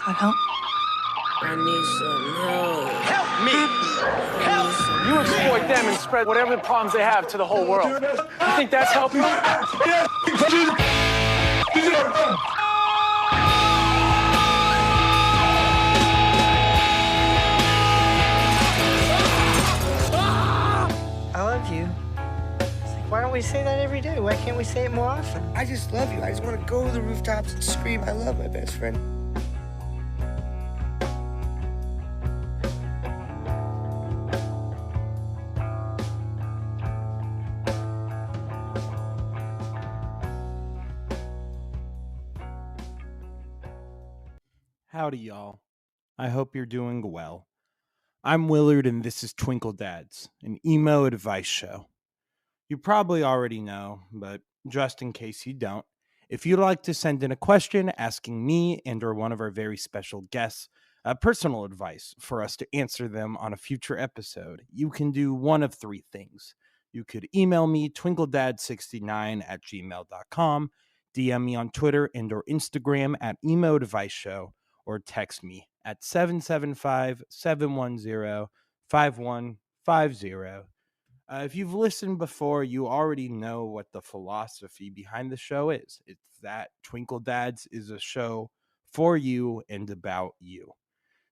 God help. I need some help. Help me! Help! You exploit them and spread whatever problems they have to the whole world. You think that's helping? I love you. It's like, why don't we say that every day? Why can't we say it more often? I just love you. I just want to go to the rooftops and scream, I love my best friend. Howdy, y'all. I hope you're doing well. I'm Willard, and this is Twinkle Dads, an emo advice show. You probably already know, but just in case you don't, if you'd like to send in a question asking me and or one of our very special guests personal advice for us to answer them on a future episode, you can do one of three things. You could email me, twinkledad69@gmail.com, DM me on Twitter and or Instagram at emo advice show, or text me at 775-710-5150. If you've listened before, you already know what the philosophy behind the show is. It's that Twinkle Dads is a show for you and about you.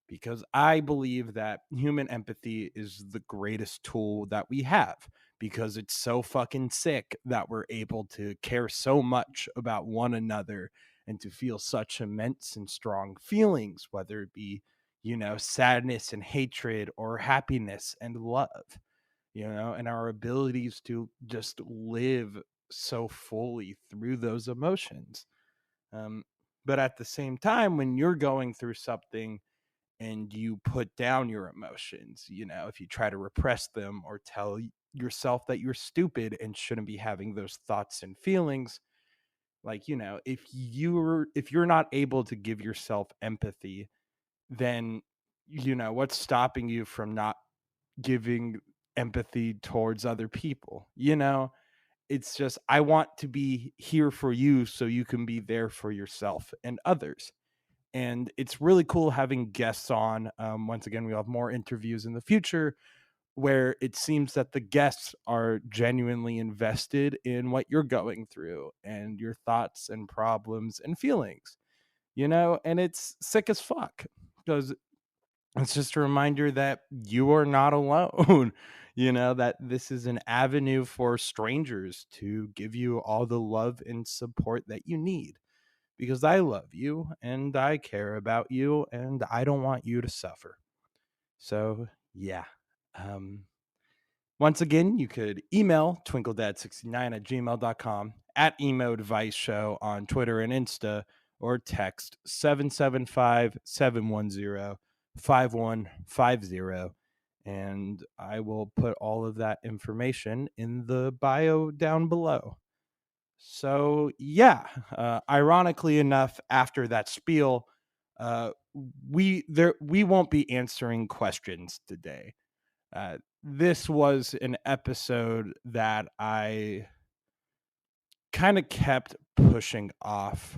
Because I believe that human empathy is the greatest tool that we have. Because it's so fucking sick that we're able to care so much about one another and to feel such immense and strong feelings, whether it be, sadness and hatred or happiness and love. And our abilities to just live so fully through those emotions. But at the same time, when you're going through something and you put down your emotions, if you try to repress them or tell yourself that you're stupid and shouldn't be having those thoughts and feelings, if you're not able to give yourself empathy, then what's stopping you from not giving empathy towards other people? It's just, I want to be here for you so you can be there for yourself and others. And it's really cool having guests on. Once again, we'll have more interviews in the future where it seems that the guests are genuinely invested in what you're going through and your thoughts and problems and feelings, and it's sick as fuck because it's just a reminder that you are not alone. That this is an avenue for strangers to give you all the love and support that you need. Because I love you and I care about you and I don't want you to suffer. So, yeah. Once again, you could email twinkledad69@gmail.com, at emo advice show on Twitter and Insta, or text 775-710-5150, and I will put all of that information in the bio down below. So, yeah, ironically enough, after that spiel, we won't be answering questions today. This was an episode that I kind of kept pushing off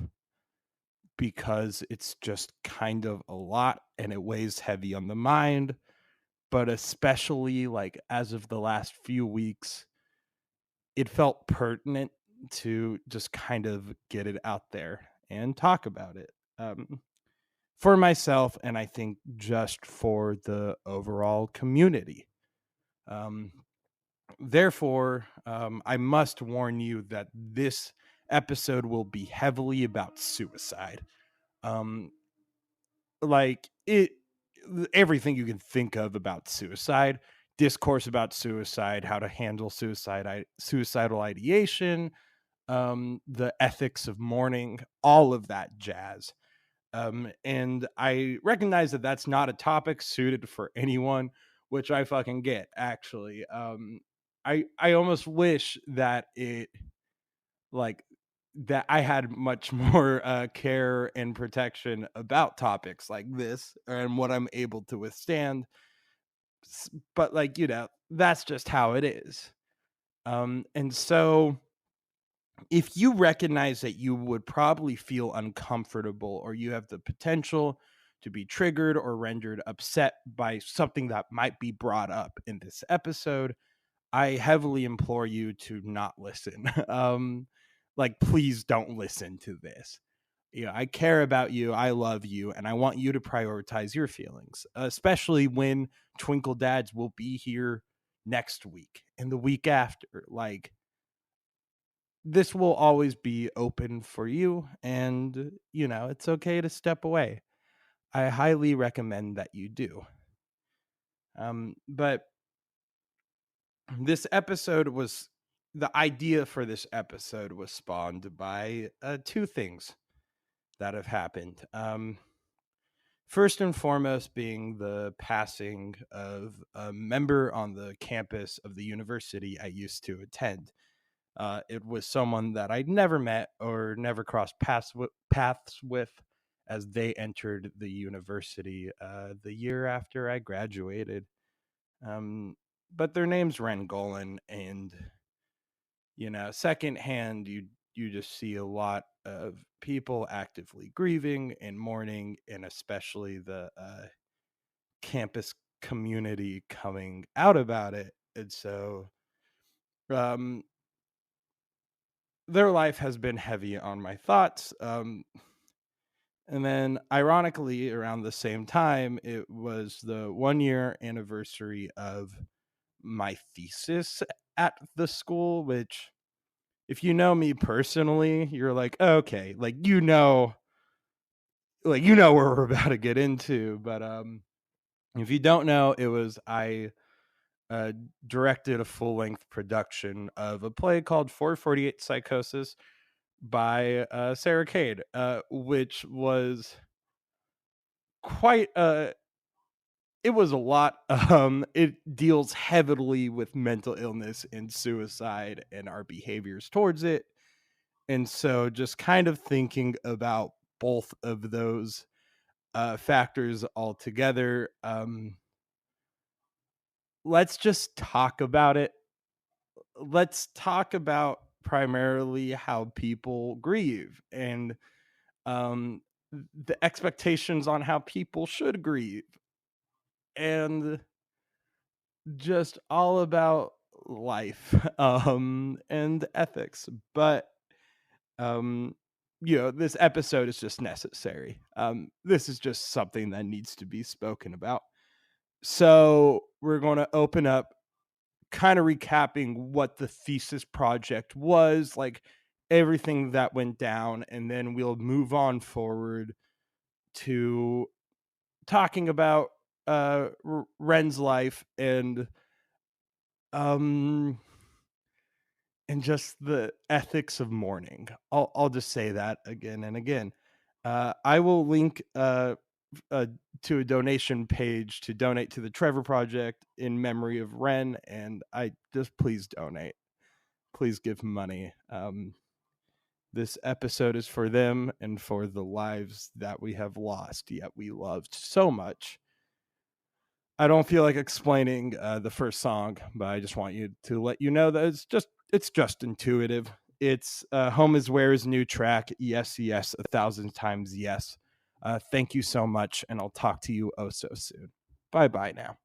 because it's just kind of a lot and it weighs heavy on the mind. But especially as of the last few weeks, it felt pertinent to just kind of get it out there and talk about it for myself, and I think just for the overall community. Therefore, I must warn you that this episode will be heavily about suicide. Everything you can think of about suicide, discourse about suicide, how to handle suicidal ideation, the ethics of mourning, all of that jazz. And I recognize that that's not a topic suited for anyone, which I fucking get, actually. I almost wish that that I had much more care and protection about topics like this and what I'm able to withstand. But that's just how it is. And so if you recognize that you would probably feel uncomfortable or you have the potential to be triggered or rendered upset by something that might be brought up in this episode, I heavily implore you to not listen. Like, please don't listen to this. I care about you, I love you, and I want you to prioritize your feelings, especially when Twinkle Dads will be here next week and the week after. Like, this will always be open for you, and it's okay to step away. I highly recommend that you do. But the idea for this episode was spawned by two things that have happened. First and foremost being the passing of a member on the campus of the university I used to attend. It was someone that I'd never met or never crossed paths with as they entered the university the year after I graduated. But their name's Ren Golan, and secondhand, you just see a lot of people actively grieving and mourning, and especially the campus community coming out about it. And so their life has been heavy on my thoughts. And then ironically, around the same time, it was the 1-year anniversary of my thesis at the school, which, if you know me personally, you're like, okay, like, where we're about to get into. But if you don't know, I directed a full-length production of a play called 448 Psychosis by Sarah Cade, which was quite it was a lot. It deals heavily with mental illness and suicide and our behaviors towards it. And so just kind of thinking about both of those factors all together, let's just talk about it. Let's talk about primarily how people grieve and the expectations on how people should grieve, and just all about life and ethics. But this episode is just necessary. This is just something that needs to be spoken about. So we're going to open up kind of recapping what the thesis project was, like everything that went down, and then we'll move on forward to talking about Ren's life and just the ethics of mourning. I'll just say that again and again. I will link to a donation page to donate to the Trevor Project in memory of Ren, and I just please donate. Please give money. This episode is for them and for the lives that we have lost, yet we loved so much. I don't feel like explaining the first song, but I just want you to let you know that it's just intuitive. It's Home Is Where's new track. Yes, 1,000 times yes. Thank you so much, and I'll talk to you oh so soon. Bye-bye now.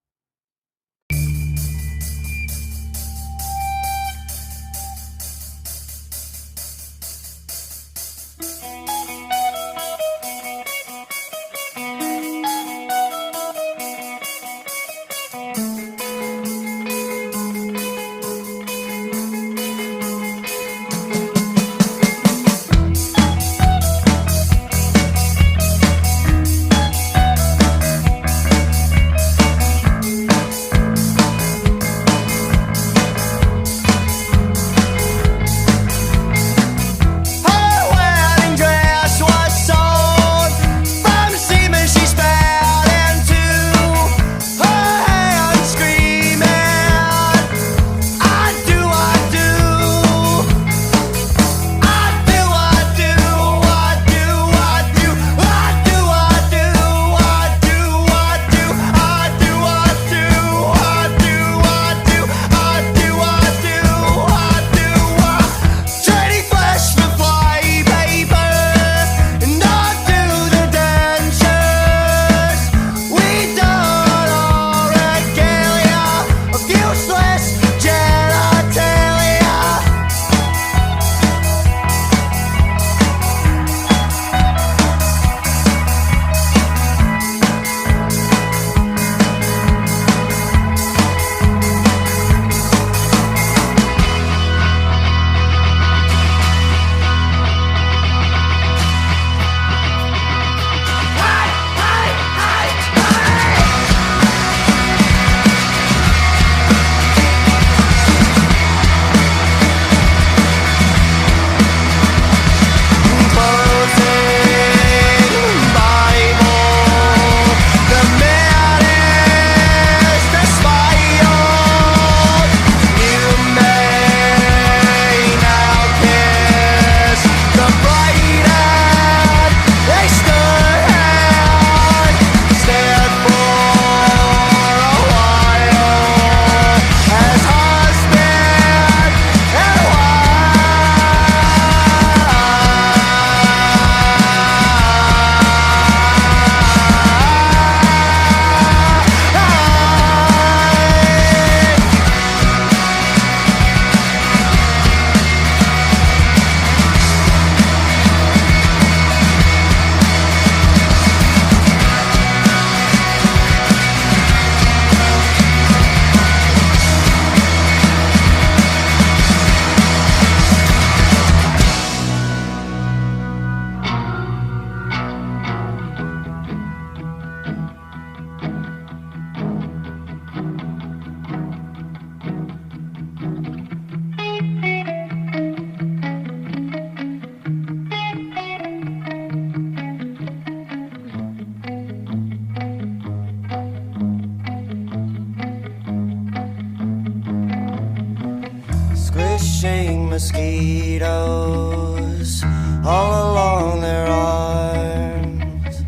mosquitoes all along their arms,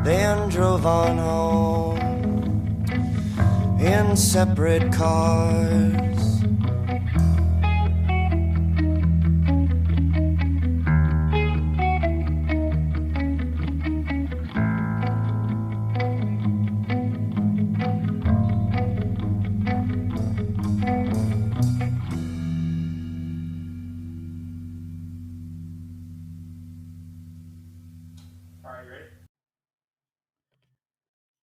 then drove on home in separate cars.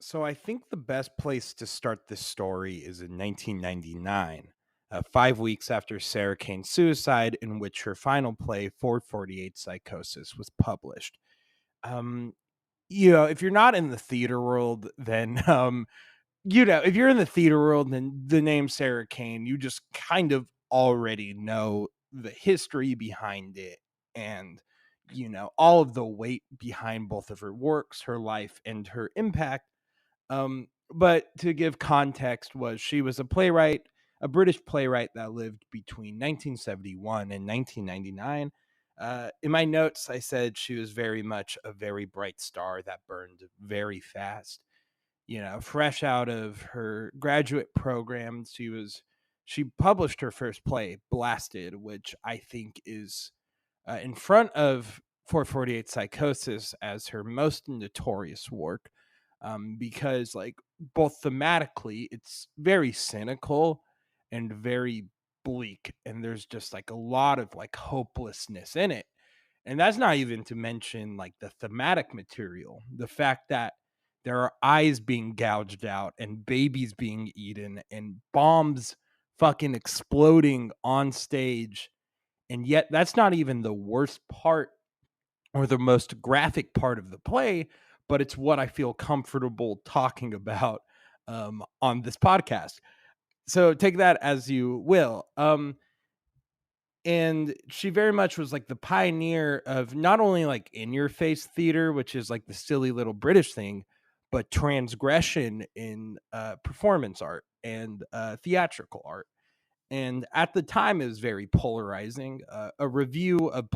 So I think the best place to start this story is in 1999, 5 weeks after Sarah Kane's suicide, in which her final play, 448 Psychosis, was published. Um, if you're not in the theater world, then if you're in the theater world, then the name Sarah Kane, you just kind of already know the history behind it and all of the weight behind both of her works, her life, and her impact. But to give context, she was a playwright, a British playwright that lived between 1971 and 1999. In my notes, I said she was very much a very bright star that burned very fast. Fresh out of her graduate program, she published her first play, Blasted, which I think is in front of 448 Psychosis as her most notorious work, because like both thematically it's very cynical and very bleak, and there's just like a lot of like hopelessness in it. And that's not even to mention like the thematic material, the fact that there are eyes being gouged out and babies being eaten and bombs fucking exploding on stage. And yet that's not even the worst part or the most graphic part of the play, but it's what I feel comfortable talking about on this podcast. So take that as you will. And she very much was like the pioneer of not only like in your face theater, which is like the silly little British thing, but transgression in performance art and theatrical art. And at the time, it was very polarizing. A review of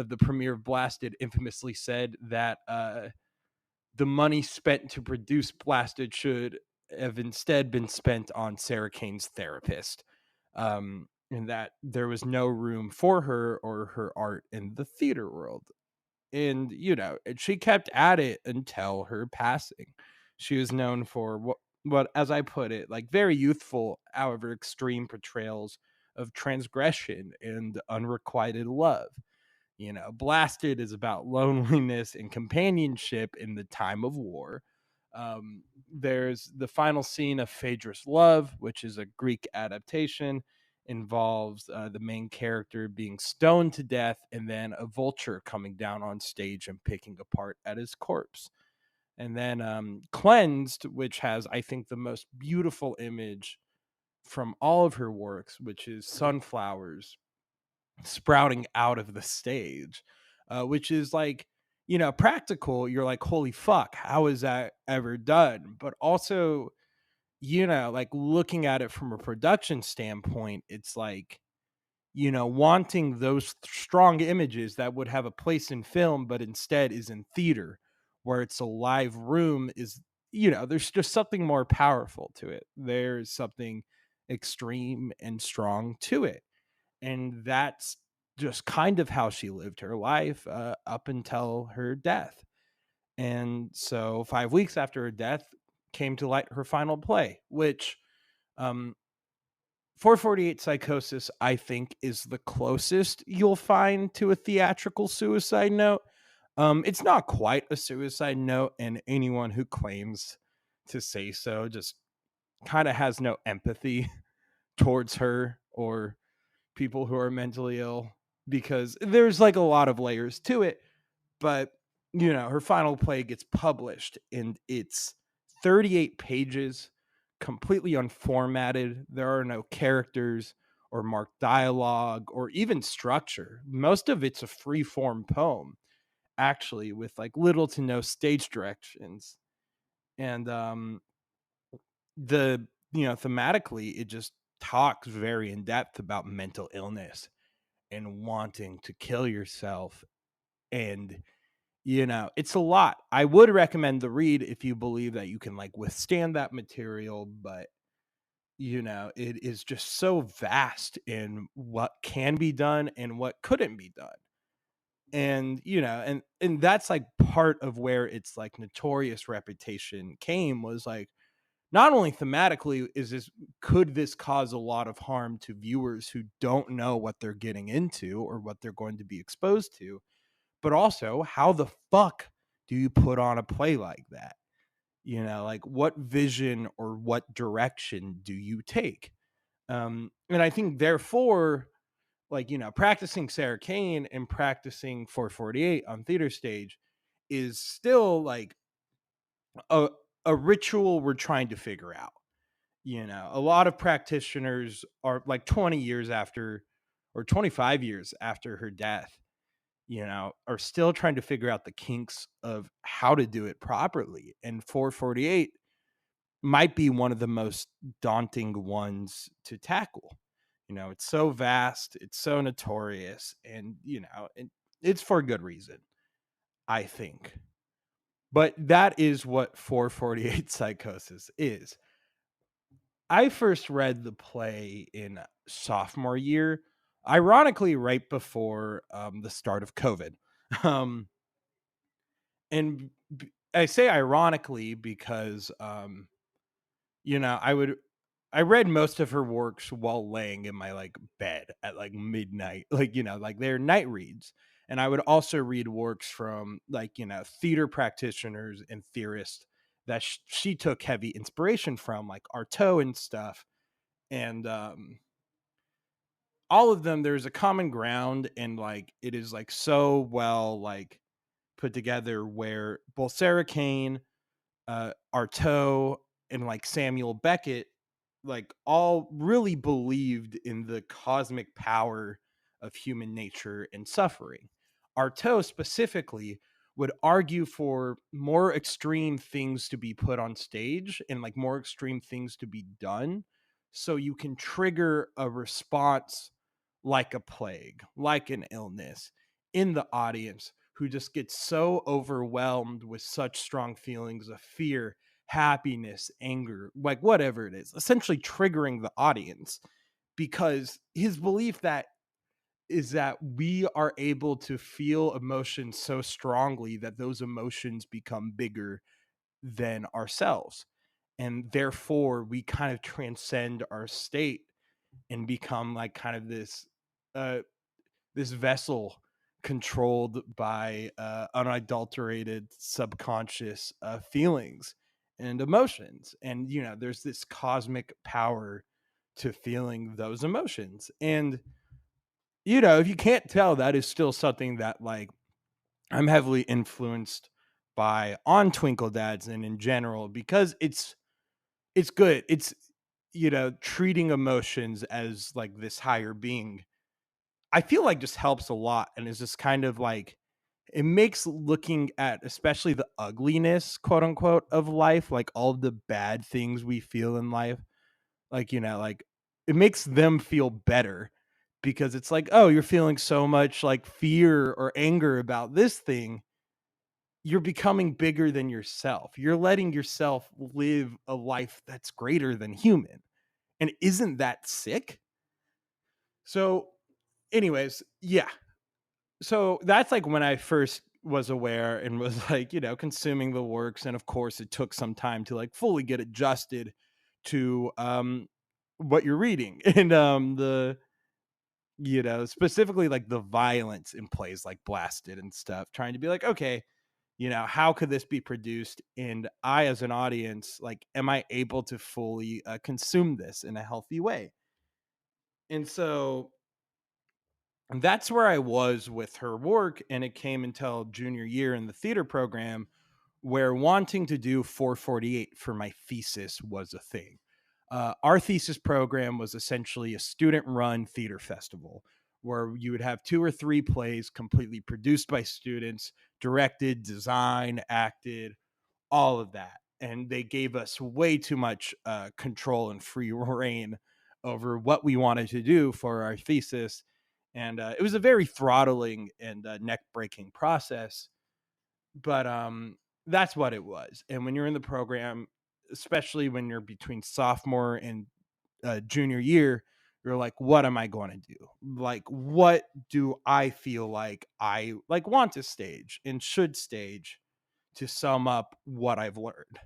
the premiere of Blasted, infamously said that the money spent to produce Blasted should have instead been spent on Sarah Kane's therapist, and that there was no room for her or her art in the theater world. And she kept at it until her passing. She was known for what, as I put it, like very youthful, however extreme portrayals of transgression and unrequited love. Blasted is about loneliness and companionship in the time of war. There's the final scene of Phaedrus' Love, which is a Greek adaptation, involves the main character being stoned to death and then a vulture coming down on stage and picking apart at his corpse. And then Cleansed, which has, I think, the most beautiful image from all of her works, which is sunflowers sprouting out of the stage, which is like, practical. You're like, holy fuck, how is that ever done? But also, like looking at it from a production standpoint, it's like, wanting those strong images that would have a place in film, but instead is in theater, where it's a live room, is, there's just something more powerful to it. There's something extreme and strong to it. And that's just kind of how she lived her life up until her death. And so 5 weeks after her death came to light her final play, which 448 Psychosis, I think, is the closest you'll find to a theatrical suicide note. It's not quite a suicide note, and anyone who claims to say so just kind of has no empathy towards her or people who are mentally ill, because there's like a lot of layers to it. But her final play gets published and it's 38 pages, completely unformatted. There are no characters or marked dialogue or even structure. Most of it's a free form poem, actually, with like little to no stage directions. And the thematically, it just talks very in depth about mental illness and wanting to kill yourself. And, it's a lot. I would recommend the read if you believe that you can like withstand that material, but it is just so vast in what can be done and what couldn't be done. And and that's like part of where its like notorious reputation came, was like, not only thematically could this cause a lot of harm to viewers who don't know what they're getting into or what they're going to be exposed to, but also how the fuck do you put on a play like that? Like, what vision or what direction do you take? And I think therefore, like, practicing Sarah Kane and practicing 448 on theater stage is still like a a ritual we're trying to figure out. A lot of practitioners are like 20 years after, or 25 years after her death, are still trying to figure out the kinks of how to do it properly. And 448 might be one of the most daunting ones to tackle. It's so vast, it's so notorious, and it's for good reason, I think. But that is what 448 Psychosis is. I first read the play in sophomore year, ironically, right before the start of COVID. Um, I say ironically because, I read most of her works while laying in my like bed at like midnight, like, like they're night reads. And I would also read works from like, theater practitioners and theorists that she took heavy inspiration from, like Artaud and stuff. And all of them, there's a common ground, and like it is like so well like put together, where both Sarah Kane, Artaud, and like Samuel Beckett, like all really believed in the cosmic power of human nature and suffering. Artaud specifically would argue for more extreme things to be put on stage and like more extreme things to be done, so you can trigger a response like a plague, like an illness, in the audience, who just gets so overwhelmed with such strong feelings of fear, happiness, anger, like whatever it is, essentially triggering the audience. Because his belief that is that we are able to feel emotions so strongly that those emotions become bigger than ourselves. And therefore, we kind of transcend our state and become like kind of uh, this vessel controlled by unadulterated subconscious feelings and emotions. And there's this cosmic power to feeling those emotions. And if you can't tell, that is still something that like I'm heavily influenced by on Twinkle Dads and in general, because it's good. It's treating emotions as like this higher being, I feel like just helps a lot, and is just kind of like, it makes looking at especially the ugliness, quote unquote, of life, like all the bad things we feel in life, like like it makes them feel better, because it's like, oh, you're feeling so much like fear or anger about this thing, you're becoming bigger than yourself. You're letting yourself live a life that's greater than human. And isn't that sick? So, anyways, yeah, so that's like when I first was aware and was like, consuming the works. And of course, it took some time to like fully get adjusted to what you're reading. And specifically like the violence in plays like Blasted and stuff, trying to be like, okay, how could this be produced? And I, as an audience, like, am I able to fully consume this in a healthy way? And so and that's where I was with her work. And it came until junior year in the theater program, where wanting to do 448 for my thesis was a thing. Our thesis program was essentially a student run theater festival where you would have 2 or 3 plays completely produced by students, directed, designed, acted, all of that. And they gave us way too much control and free reign over what we wanted to do for our thesis. And it was a very throttling and neck breaking process, but that's what it was. And when you're in the program, especially when you're between sophomore and junior year, you're like, what am I going to do? Like, what do I feel like I like want to stage and should stage to sum up what I've learned?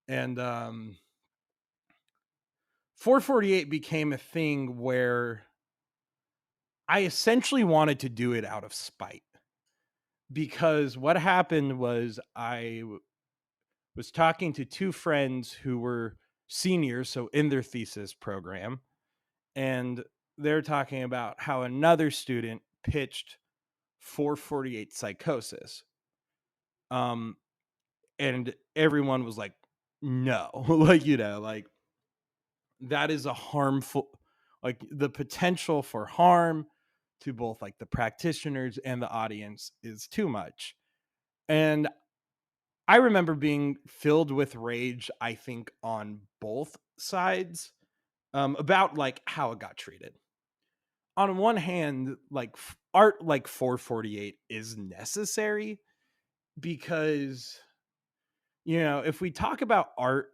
And 448 became a thing where I essentially wanted to do it out of spite, because what happened was was talking to two friends who were seniors, so in their thesis program, and they're talking about how another student pitched 448 psychosis. Um, and everyone was like, no, like, like that is a harmful, like the potential for harm to both like the practitioners and the audience is too much. And I remember being filled with rage, I think, on both sides, about like how it got treated. On one hand, like art like 448 is necessary because, if we talk about art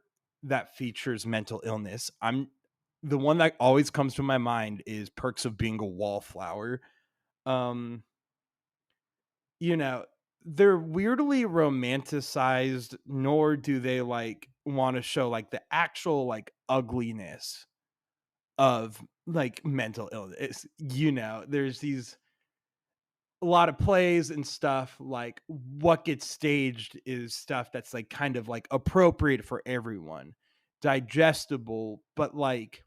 that features mental illness, the one that always comes to my mind is Perks of Being a Wallflower. Um, you know, they're weirdly romanticized, nor do they like want to show like the actual like ugliness of like mental illness. There's these a lot of plays and stuff, like what gets staged is stuff that's like kind of like appropriate for everyone, digestible, but like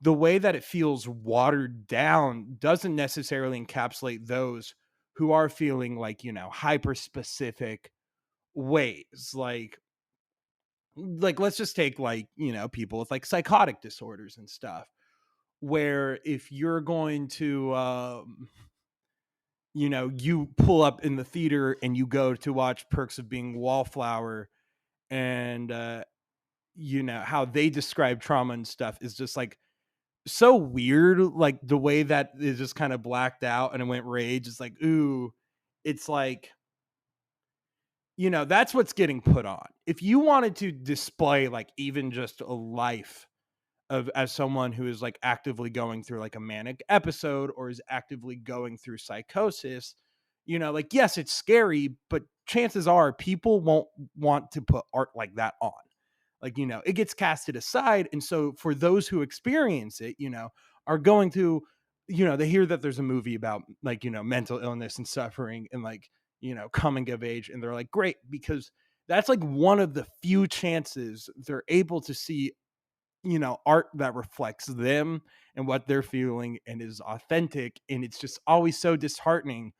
the way that it feels watered down doesn't necessarily encapsulate those who are feeling like, hyper specific ways. Like let's just take like, people with like psychotic disorders and stuff, where if you're going to you pull up in the theater and you go to watch Perks of Being Wallflower, and how they describe trauma and stuff is just like so weird, like the way that is just kind of blacked out and it went rage. It's like, ooh, it's like, that's what's getting put on. If you wanted to display like even just a life of as someone who is like actively going through like a manic episode or is actively going through psychosis, like, yes, it's scary, but chances are people won't want to put art like that on. Like, it gets casted aside. And so for those who experience it, are going to, they hear that there's a movie about like, mental illness and suffering and like, coming of age. And they're like, great, because that's like one of the few chances they're able to see, art that reflects them and what they're feeling and is authentic. And it's just always so disheartening,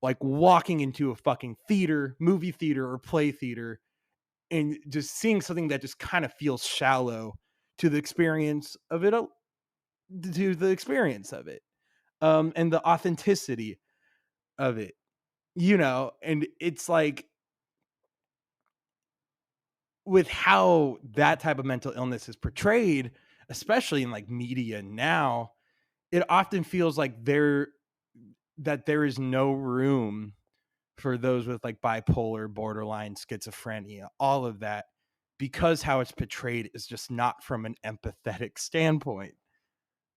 like walking into a fucking theater, movie theater or play theater, and just seeing something that just kind of feels shallow to the experience of it, and the authenticity of it, and it's like with how that type of mental illness is portrayed, especially in like media now, it often feels like there is no room for those with like bipolar, borderline, schizophrenia, all of that, because how it's portrayed is just not from an empathetic standpoint.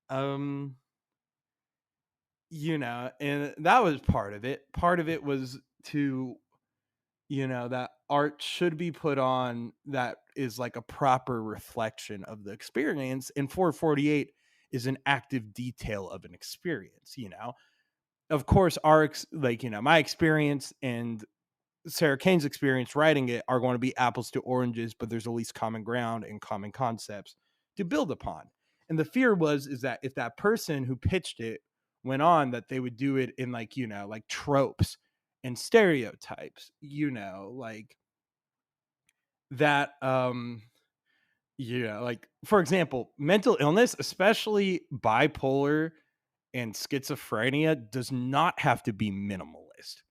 Um, and that was part of it. Part of it was to, that art should be put on that is like a proper reflection of the experience. And 448 is an active detail of an experience, Of course, my experience and Sarah Kane's experience writing it are going to be apples to oranges, but there's at least common ground and common concepts to build upon. And the fear is that if that person who pitched it went on, that they would do it in like, like tropes and stereotypes, like that, like for example, mental illness, especially bipolar and schizophrenia, does not have to be minimalist.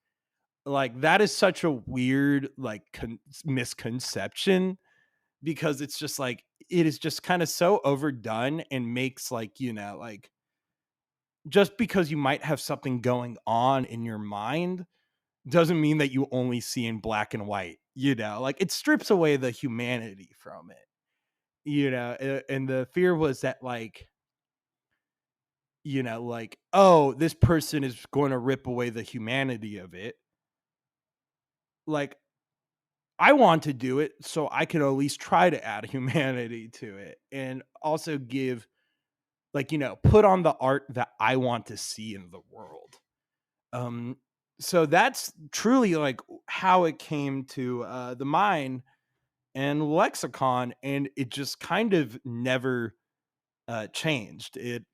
Like that is such a weird like misconception, because it's just like it is just kind of so overdone and makes like, like just because you might have something going on in your mind doesn't mean that you only see in black and white, like it strips away the humanity from it, and the fear was that like, like, oh, this person is going to rip away the humanity of it. Like, I want to do it so I can at least try to add humanity to it and also give, like, put on the art that I want to see in the world. So that's truly like how it came to the Mind and Lexicon, and it just kind of never changed. It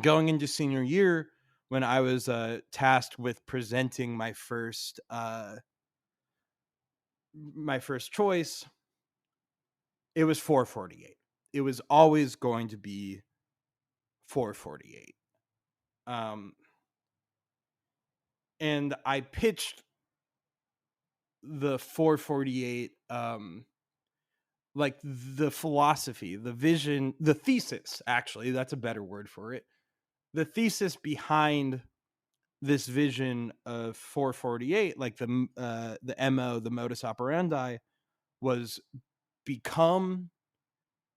going into senior year when I was tasked with presenting my first choice, it was 448. It was always going to be 448. And I pitched the 448, like the philosophy, the vision, the thesis, actually, that's a better word for it. The thesis behind this vision of 448, like the MO, the modus operandi, was become,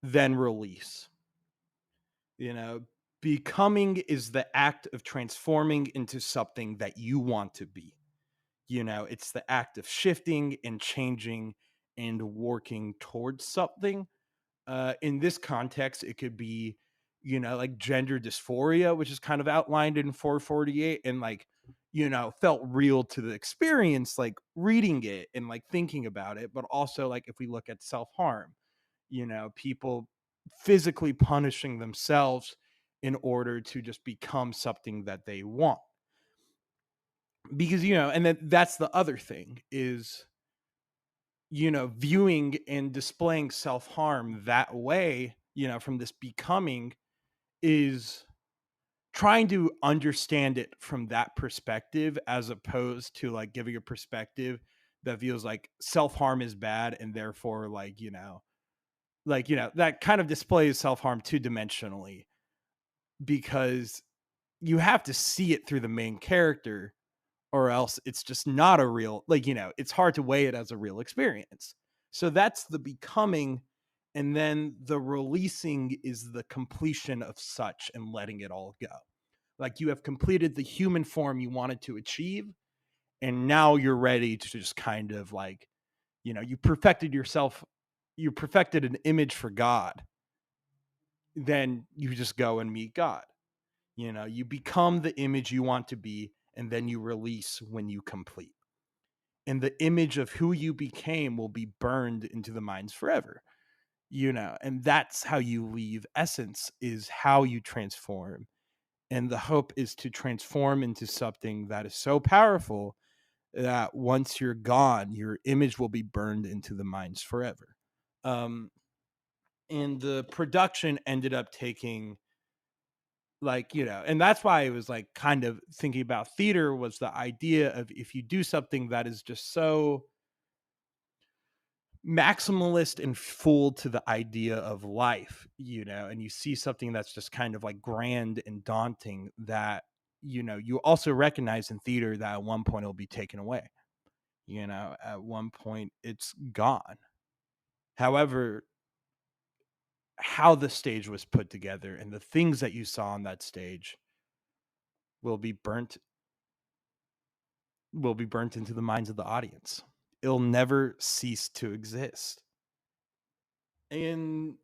then release. Becoming is the act of transforming into something that you want to be. It's the act of shifting and changing and working towards something. In this context, it could be, like gender dysphoria, which is kind of outlined in 448 and like, felt real to the experience, like reading it and like thinking about it. But also, like, if we look at self-harm, people physically punishing themselves in order to just become something that they want. Because, and then that's the other thing is, viewing and displaying self-harm that way, from this becoming, is trying to understand it from that perspective, as opposed to like giving a perspective that feels like self-harm is bad and therefore like, that kind of displays self-harm two-dimensionally, because you have to see it through the main character, or else it's just not a real, like, it's hard to weigh it as a real experience. So that's the becoming. And then the releasing is the completion of such and letting it all go. Like, you have completed the human form you wanted to achieve, and now you're ready to just kind of like, you perfected yourself, you perfected an image for God. Then you just go and meet God. You become the image you want to be, and then you release when you complete. And the image of who you became will be burned into the minds forever. And that's how you leave essence, is how you transform. And the hope is to transform into something that is so powerful that once you're gone, your image will be burned into the minds forever. And the production ended up taking, like, and that's why I was like kind of thinking about theater, was the idea of, if you do something that is just so maximalist and full to the idea of life, and you see something that's just kind of like grand and daunting, that, you also recognize in theater that at one point it'll be taken away. At one point it's gone. However, how the stage was put together and the things that you saw on that stage will be burnt into the minds of the audience. It'll never cease to exist. And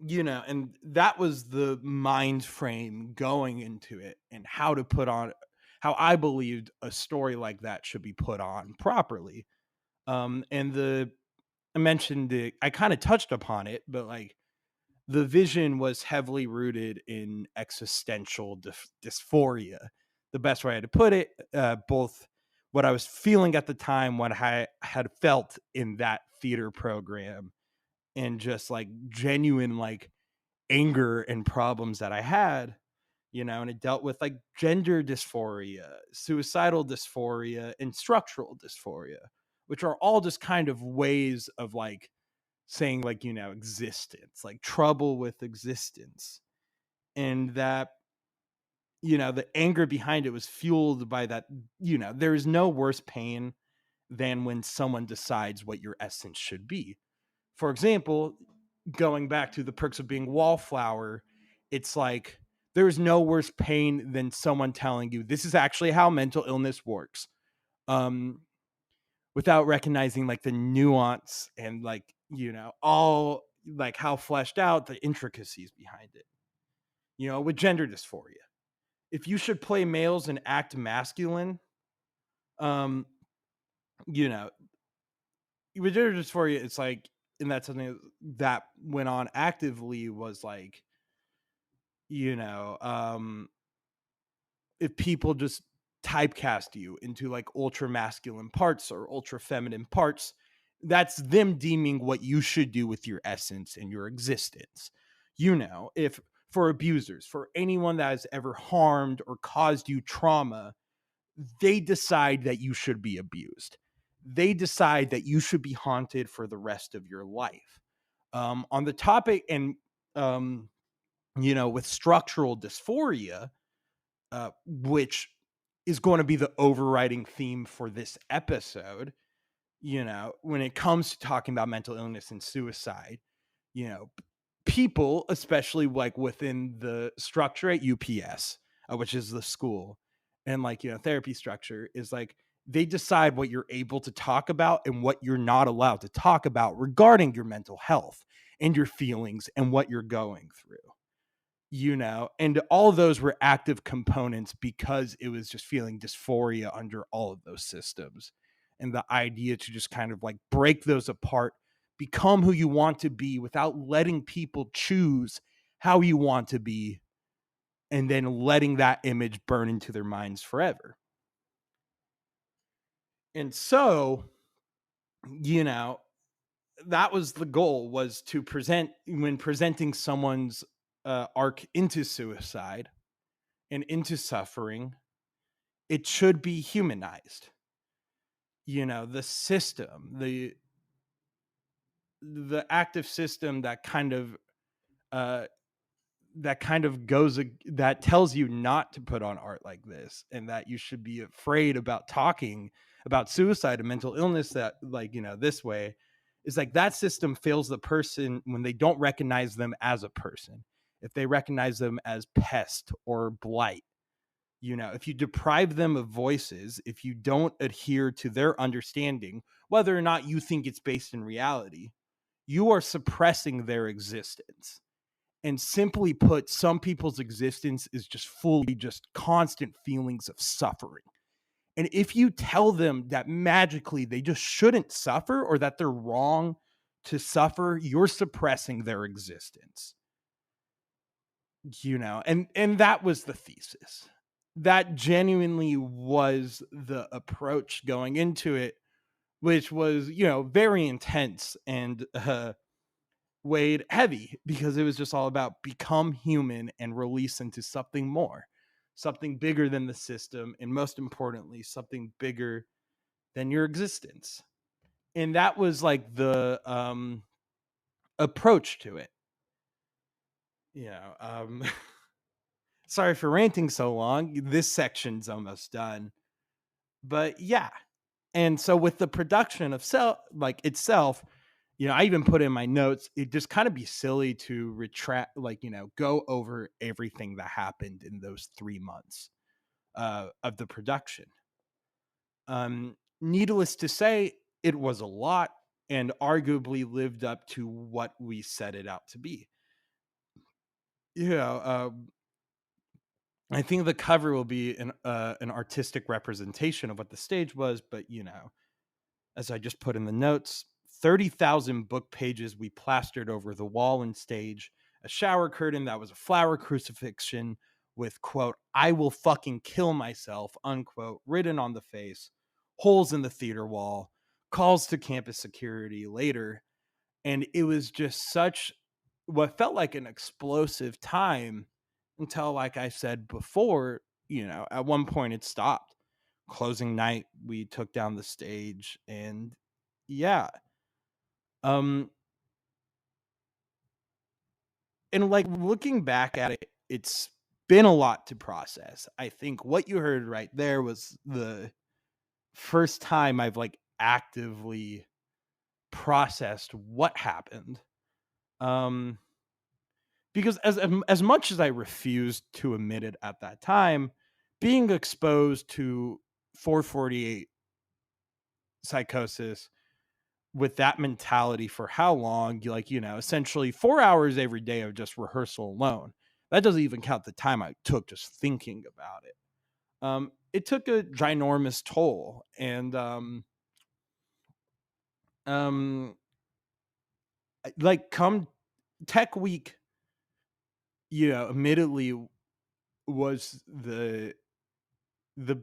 and that was the mind frame going into it, and how to put on, how I believed a story like that should be put on properly. And I mentioned it, I kind of touched upon it, but like, the vision was heavily rooted in existential dysphoria. The best way to put it, both what I was feeling at the time, what I had felt in that theater program, and just like genuine like anger and problems that I had, and it dealt with like gender dysphoria, suicidal dysphoria, and structural dysphoria, which are all just kind of ways of like saying like, existence, like trouble with existence. And that, the anger behind it was fueled by that, there is no worse pain than when someone decides what your essence should be. For example, going back to the perks of being wallflower, it's like there's no worse pain than someone telling you this is actually how mental illness works. Um, Without recognizing like the nuance and like, all like how fleshed out the intricacies behind it. With gender dysphoria, if you should play males and act masculine, um, you know, with gender dysphoria, it's like, and that's something that went on actively was like, you know, um, if people just typecast you into like ultra masculine parts or ultra feminine parts, that's them deeming what you should do with your essence and your existence. If for abusers, for anyone that has ever harmed or caused you trauma, they decide that you should be abused. They decide that you should be haunted for the rest of your life. On the topic, and with structural dysphoria, which is going to be the overriding theme for this episode, when it comes to talking about mental illness and suicide, you know, people, especially like within the structure at UPS, which is the school, and like, therapy structure is like they decide what you're able to talk about and what you're not allowed to talk about regarding your mental health and your feelings and what you're going through. And all of those were active components because it was just feeling dysphoria under all of those systems. And the idea to just kind of like break those apart, become who you want to be without letting people choose how you want to be, and then letting that image burn into their minds forever. And so, that was the goal, was to present, when presenting someone's arc into suicide and into suffering, it should be humanized. The system, the active system that kind of uh that tells you not to put on art like this, and that you should be afraid about talking about suicide and mental illness that, like, this way, is like that system fails the person when they don't recognize them as a person. If they recognize them as pest or blight, if you deprive them of voices, if you don't adhere to their understanding, whether or not you think it's based in reality, you are suppressing their existence. And simply put, some people's existence is just fully just constant feelings of suffering. And if you tell them that magically they just shouldn't suffer, or that they're wrong to suffer, you're suppressing their existence. And that was the thesis. That genuinely was the approach going into it, which was, very intense and weighed heavy, because it was just all about become human and release into something more, something bigger than the system, and most importantly, something bigger than your existence. And that was like the approach to it. Sorry for ranting so long. This section's almost done. But yeah. And so with the production of itself, I even put in my notes, it just kind of be silly to retract, go over everything that happened in those 3 months of the production. Needless to say, it was a lot, and arguably lived up to what we set it out to be. I think the cover will be an artistic representation of what the stage was, but as I just put in the notes, 30,000 book pages we plastered over the wall and stage, a shower curtain that was a flower crucifixion with, quote, "I will fucking kill myself," unquote, written on the face, holes in the theater wall, calls to campus security later. And it was just such what felt like an explosive time, until, like I said before, at one point it stopped. Closing night, we took down the stage, and yeah. and like looking back at it, it's been a lot to process. I think what you heard right there was the first time I've like actively processed what happened. Um, because as much as I refused to admit it at that time, being exposed to 448 psychosis with that mentality for how long, like, essentially 4 hours every day of just rehearsal alone. That doesn't even count the time I took just thinking about it. It took a ginormous toll, and like come Tech Week, admittedly was the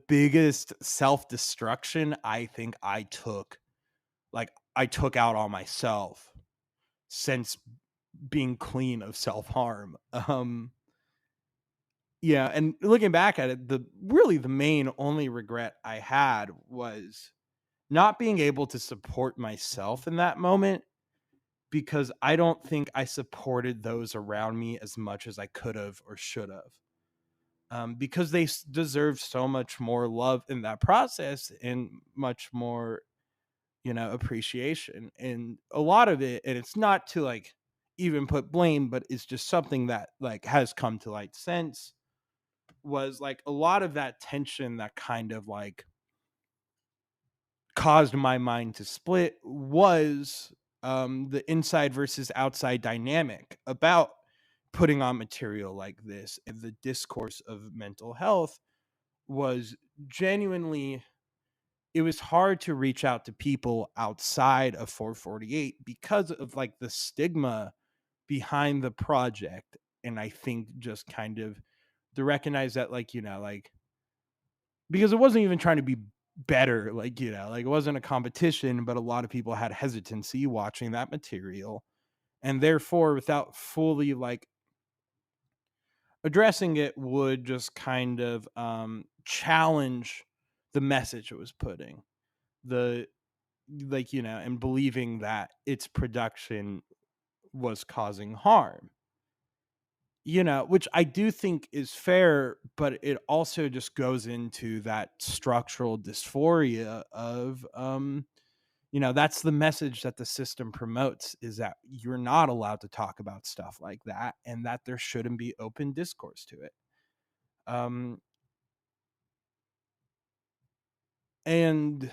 biggest self-destruction I think I took out on myself since being clean of self-harm. Yeah, and looking back at it, the main only regret I had was not being able to support myself in that moment, because I don't think I supported those around me as much as I could have or should have. Because they deserve so much more love in that process and much more, appreciation. And a lot of it, and it's not to like even put blame, but it's just something that like has come to light since, was like a lot of that tension that kind of like caused my mind to split was the inside versus outside dynamic about putting on material like this. And the discourse of mental health was genuinely, it was hard to reach out to people outside of 448 because of like the stigma behind the project. And I think just kind of to recognize that, like, like, because it wasn't even trying to be better, like, like it wasn't a competition, but a lot of people had hesitancy watching that material, and therefore without fully like addressing it would just kind of challenge the message it was putting, the like, and believing that its production was causing harm, which I do think is fair, but it also just goes into that structural dysphoria of, that's the message that the system promotes, is that you're not allowed to talk about stuff like that, and that there shouldn't be open discourse to it. And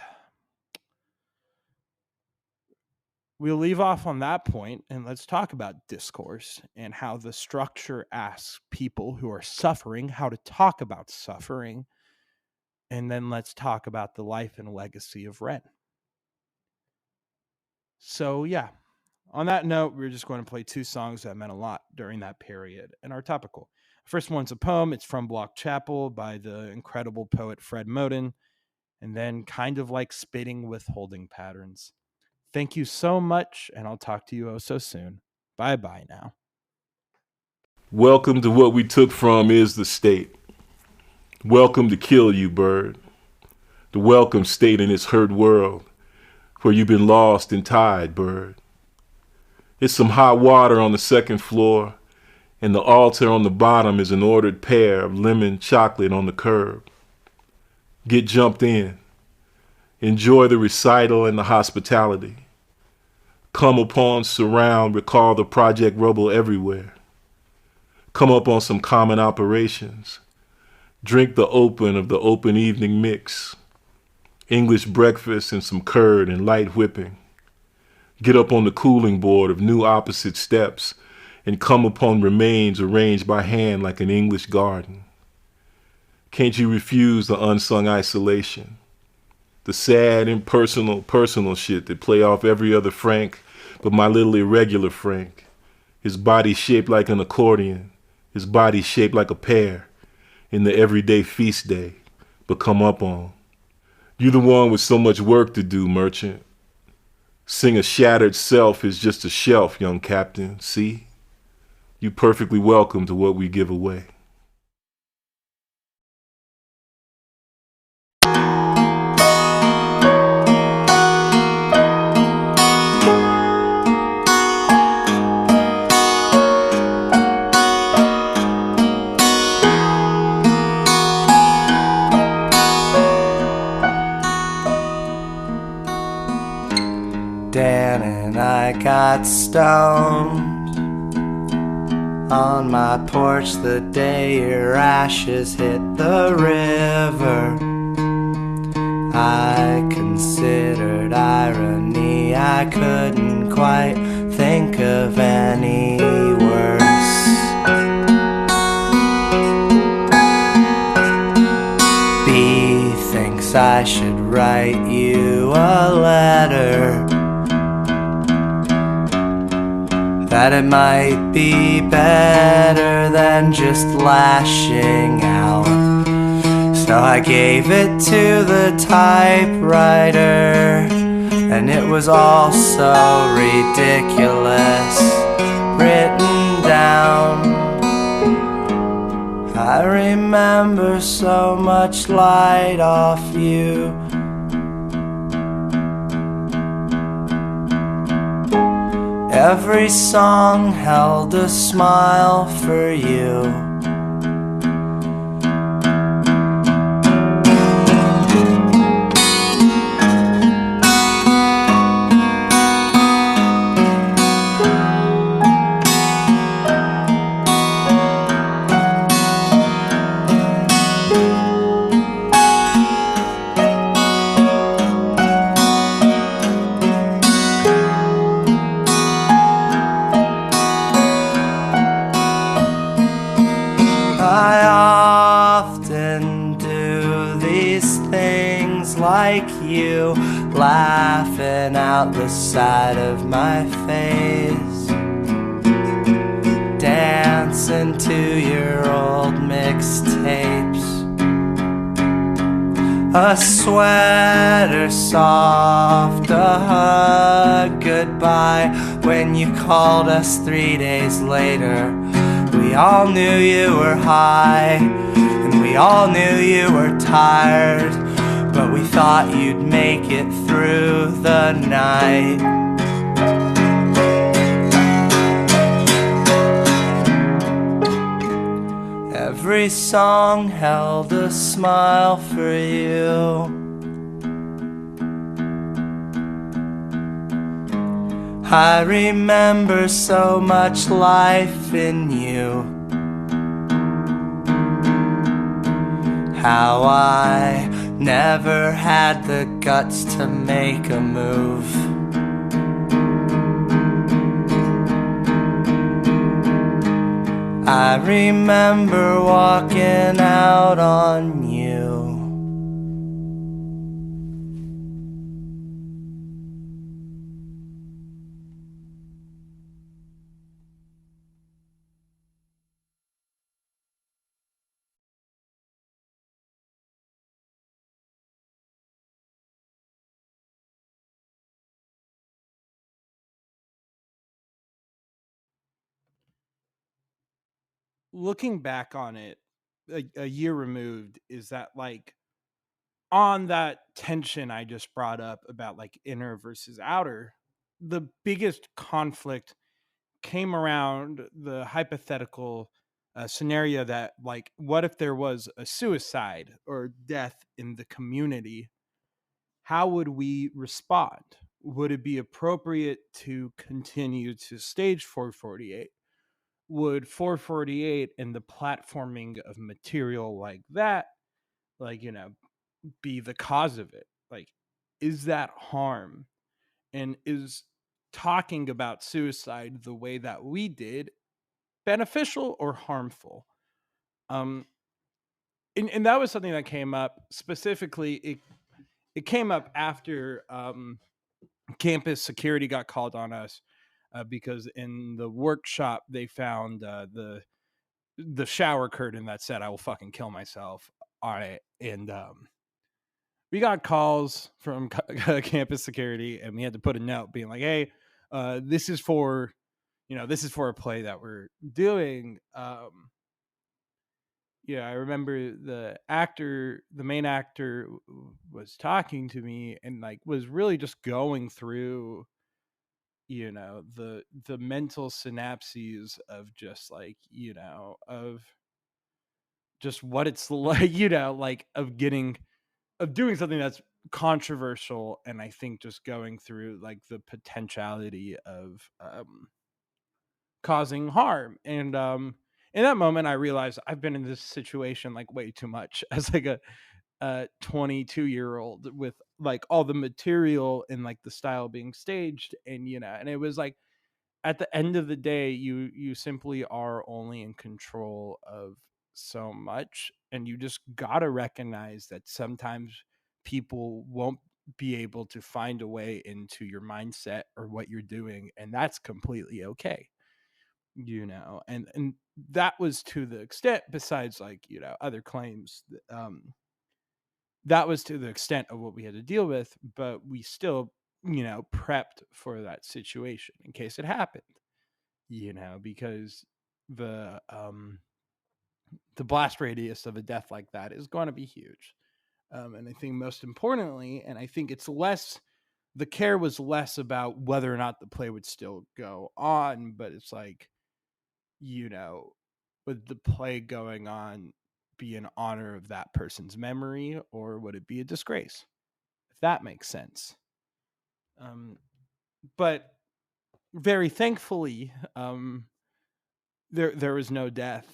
we'll leave off on that point, and let's talk about discourse and how the structure asks people who are suffering how to talk about suffering. And then let's talk about the life and legacy of Ren. So, yeah, on that note, we're just going to play two songs that meant a lot during that period and are topical. First one's a poem. It's from Block Chapel by the incredible poet Fred Moten, and then Kind of Like Spitting with Holding Patterns. Thank you so much, and I'll talk to you oh so soon. Bye-bye now. Welcome to what we took from is the state. Welcome to kill you, bird. The welcome state in this hurt world where you've been lost and tied, bird. It's some hot water on the second floor, and the altar on the bottom is an ordered pair of lemon chocolate on the curb. Get jumped in. Enjoy the recital and the hospitality. Come upon, surround, recall the project rubble everywhere. Come up on some common operations. Drink the open of the open evening mix. English breakfast and some curd and light whipping. Get up on the cooling board of new opposite steps and come upon remains arranged by hand like an English garden. Can't you refuse the unsung isolation? The sad, impersonal, personal shit that play off every other Frank but my little irregular Frank. His body shaped like an accordion. His body shaped like a pear. In the everyday feast day, but come up on. You the one with so much work to do, merchant. Sing a shattered self is just a shelf, young captain, see? You perfectly welcome to what we give away. Dan and I got stoned on my porch the day your ashes hit the river. I considered irony, I couldn't quite think of any worse. B thinks I should write you a letter, that it might be better than just lashing out. So I gave it to the typewriter, and it was all so ridiculous written down. I remember so much light off you. Every song held a smile for you. Laughing out the side of my face, dancing to your old mixtapes. A sweater soft, a hug goodbye when you called us 3 days later. We all knew you were high, and we all knew you were tired, but we thought you'd make it through the night. Every song held a smile for you. I remember so much life in you. How I never had the guts to make a move. I remember walking out on you. Looking back on it, a year removed, is that like on that tension I just brought up about like inner versus outer, the biggest conflict came around the hypothetical scenario that like, what if there was a suicide or death in the community? How would we respond? Would it be appropriate to continue to stage 448? Would 448 and the platforming of material like that, like, be the cause of it? Like, is that harm? And is talking about suicide the way that we did beneficial or harmful? Um, and that was something that came up specifically. It came up after campus security got called on us because in the workshop they found the shower curtain that said "I will fucking kill myself" on it, and we got calls from campus security, and we had to put a note being like, "Hey, this is for, this is for a play that we're doing." Yeah, I remember the main actor was talking to me and like was really just going through, the mental synapses of just like, of just what it's like, like of doing something that's controversial, and I think just going through like the potentiality of causing harm. And in that moment I realized I've been in this situation like way too much as like a 22-year-old with like all the material and like the style being staged. And and it was like at the end of the day, you simply are only in control of so much, and you just got to recognize that sometimes people won't be able to find a way into your mindset or what you're doing, and that's completely okay. And that was to the extent, besides like other claims, that was to the extent of what we had to deal with, but we still prepped for that situation in case it happened, because the the blast radius of a death like that is going to be huge. And I think most importantly, and I think it's less, the care was less about whether or not the play would still go on, but it's like, would the play going on be in honor of that person's memory, or would it be a disgrace? If that makes sense. But very thankfully, there was no death.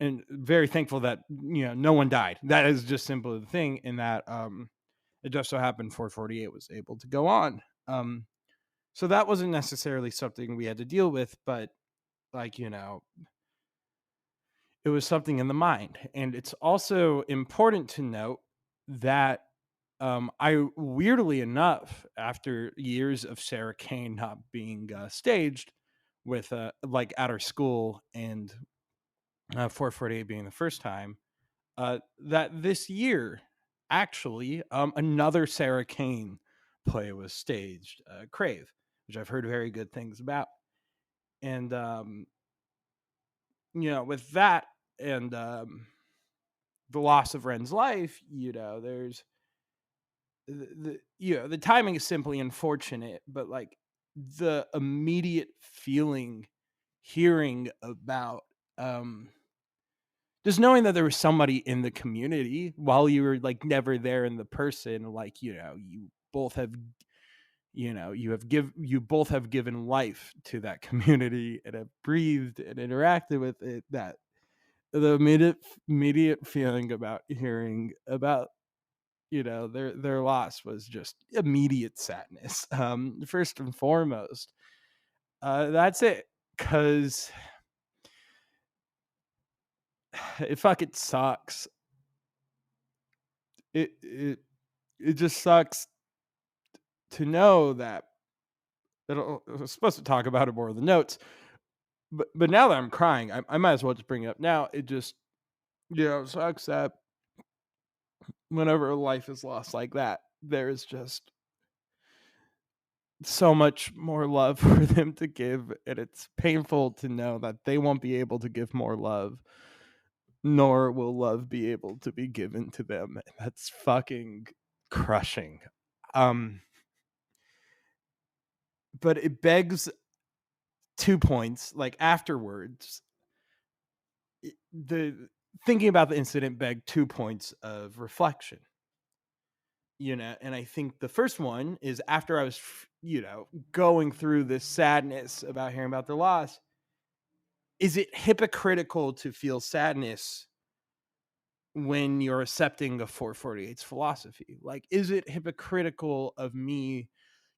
And very thankful that no one died. That is just simply the thing. In that it just so happened 448 was able to go on. So that wasn't necessarily something we had to deal with, but like it was something in the mind. And it's also important to note that I weirdly enough, after years of Sarah Kane not being staged with like at our school, and 448 being the first time, that this year actually another Sarah Kane play was staged, Crave, which I've heard very good things about. And with that, and the loss of Ren's life, there's the timing is simply unfortunate, but like the immediate feeling hearing about just knowing that there was somebody in the community while you were like never there in the person, like you both have you both have given life to that community and have breathed and interacted with it, that the immediate feeling about hearing about their loss was just immediate sadness. First and foremost, that's it, because it fucking sucks. It just sucks to know that I was supposed to talk about it more in the notes, but now that I'm crying, I might as well just bring it up now. It just it sucks that whenever life is lost like that, there's just so much more love for them to give, and it's painful to know that they won't be able to give more love, nor will love be able to be given to them. That's fucking crushing. But it begs 2 points. Like afterwards, the thinking about the incident begged 2 points of reflection. And I think the first one is, after I was going through this sadness about hearing about their loss, is it hypocritical to feel sadness when you're accepting of 448's philosophy? Like, is it hypocritical of me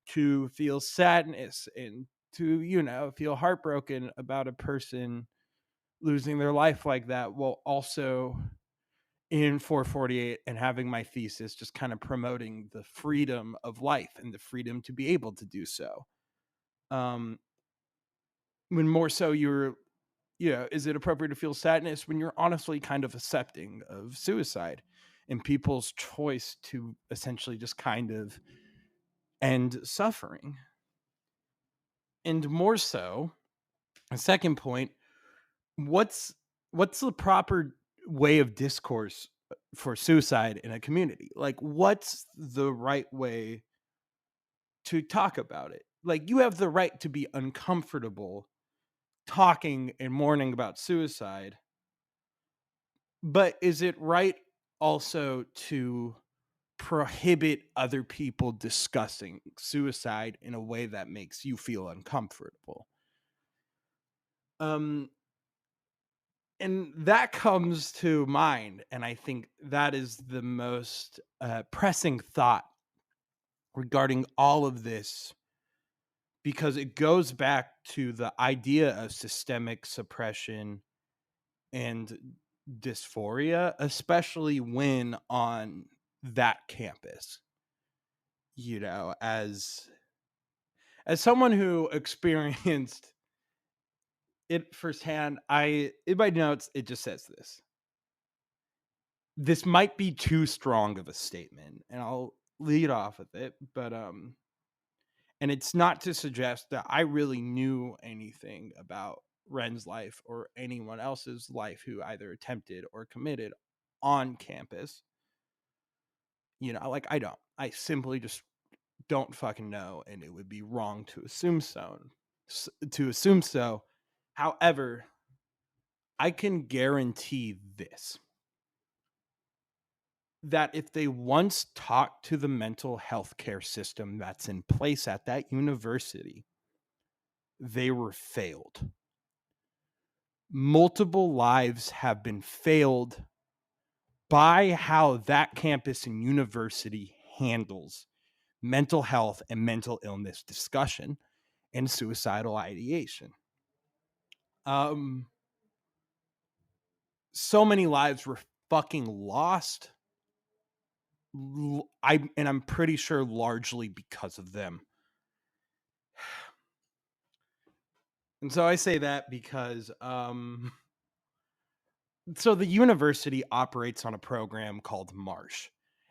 to feel sadness and to feel heartbroken about a person losing their life like that, while also in 448 and having my thesis just kind of promoting the freedom of life and the freedom to be able to do so? When more so is it appropriate to feel sadness when you're honestly kind of accepting of suicide and people's choice to essentially just kind of end suffering? And more so, a second point, what's the proper way of discourse for suicide in a community? Like, what's the right way to talk about it? Like, you have the right to be uncomfortable talking and mourning about suicide, but is it right also to prohibit other people discussing suicide in a way that makes you feel uncomfortable. And that comes to mind, and I think that is the most pressing thought regarding all of this, because it goes back to the idea of systemic suppression and dysphoria, especially when on that campus. You know, as someone who experienced it firsthand, in my notes it just says this. This might be too strong of a statement, and I'll lead off with it, but and it's not to suggest that I really knew anything about Ren's life or anyone else's life who either attempted or committed on campus. You know, like, I don't. I simply just don't fucking know, and it would be wrong to assume so. However, I can guarantee this, that if they once talked to the mental health care system that's in place at that university, they were failed. Multiple lives have been failed by how that campus and university handles mental health and mental illness discussion and suicidal ideation. So many lives were fucking lost. I'm pretty sure largely because of them. And so I say that because so the university operates on a program called MARSH.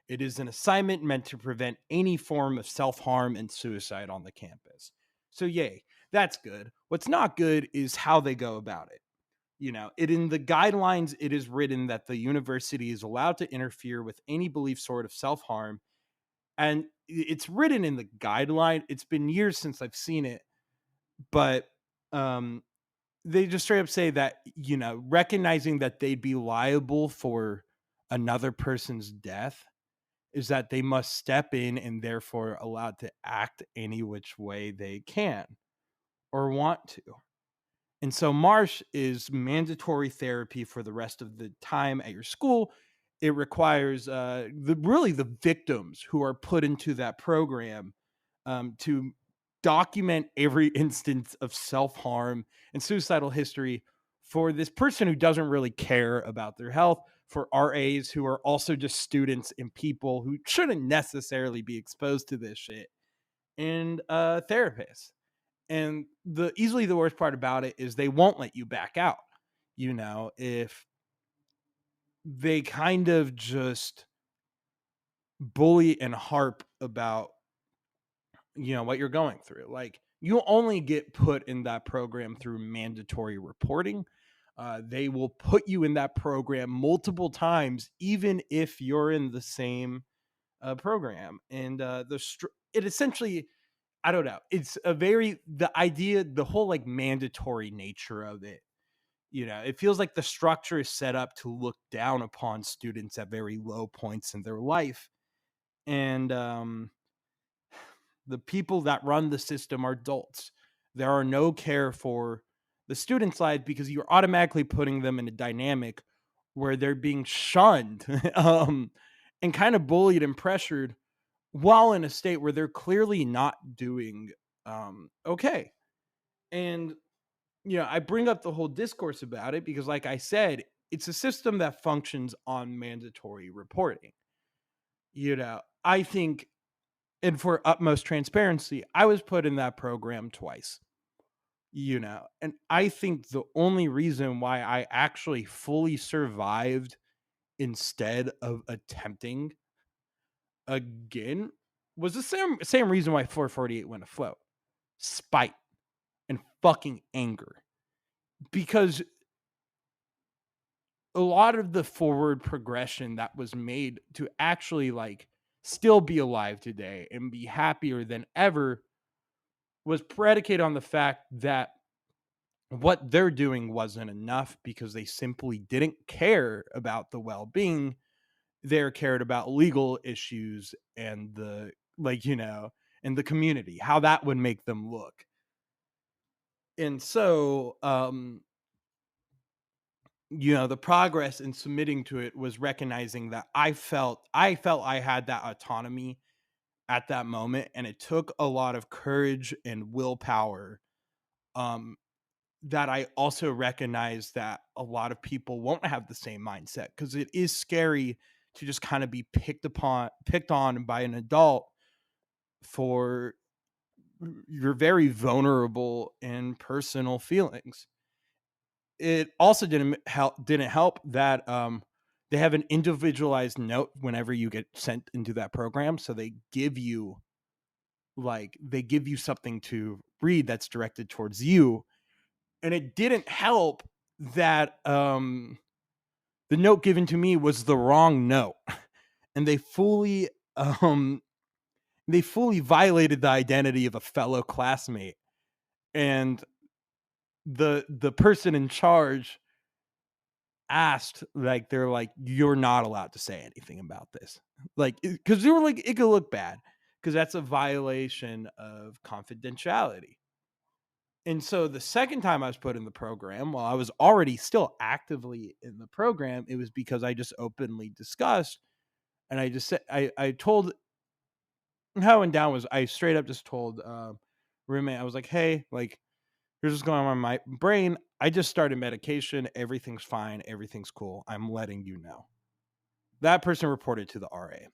It is an assignment meant to prevent any form of self-harm and suicide on the campus. So yay, that's good. What's not good is how they go about it. You know, in the guidelines, it is written that the university is allowed to interfere with any belief sort of self-harm. And it's written in the guideline. It's been years since I've seen it, but they just straight up say that, you know, recognizing that they'd be liable for another person's death is that they must step in and therefore allowed to act any which way they can or want to. And so MARSH is mandatory therapy for the rest of the time at your school. It requires the victims who are put into that program to document every instance of self-harm and suicidal history for this person who doesn't really care about their health, for RAs who are also just students and people who shouldn't necessarily be exposed to this shit, and therapists. And the worst part about it is they won't let you back out. You know, if they kind of just bully and harp about, you know, what you're going through. Like, you only get put in that program through mandatory reporting. They will put you in that program multiple times, even if you're in the same program. And it essentially, I don't know. It's the whole like mandatory nature of it. You know, it feels like the structure is set up to look down upon students at very low points in their life. And the people that run the system are adults. There are no care for the student side because you're automatically putting them in a dynamic where they're being shunned and kind of bullied and pressured while in a state where they're clearly not doing okay. And, you know, I bring up the whole discourse about it because, like I said, it's a system that functions on mandatory reporting. You know, I think, and for utmost transparency, I was put in that program twice. You know, and I think the only reason why I actually fully survived instead of attempting again was the same reason why 448 went afloat. Spite and fucking anger. Because a lot of the forward progression that was made to actually like still be alive today and be happier than ever was predicated on the fact that what they're doing wasn't enough because they simply didn't care about the well-being they're cared about legal issues and the, like, and the community, how that would make them look. And so, the progress in submitting to it was recognizing that I felt I had that autonomy at that moment, and it took a lot of courage and willpower. Um, that I also recognize that a lot of people won't have the same mindset, because it is scary to just kind of be picked on by an adult for your very vulnerable and personal feelings. It also didn't help that they have an individualized note whenever you get sent into that program, so they give you something to read that's directed towards you. And it didn't help that the note given to me was the wrong note, and um they fully violated the identity of a fellow classmate. And the person in charge asked, like, they're like, "You're not allowed to say anything about this," like, because they were like, it could look bad, because that's a violation of confidentiality. And so the second time I was put in the program, while I was already still actively in the program, it was because I just openly discussed, and I just said, I told how it went down was, I straight up just told roommate, I was like, "Hey, like, here's what's going on in my brain. I just started medication. Everything's fine. Everything's cool. I'm letting you know." That person reported to the RA.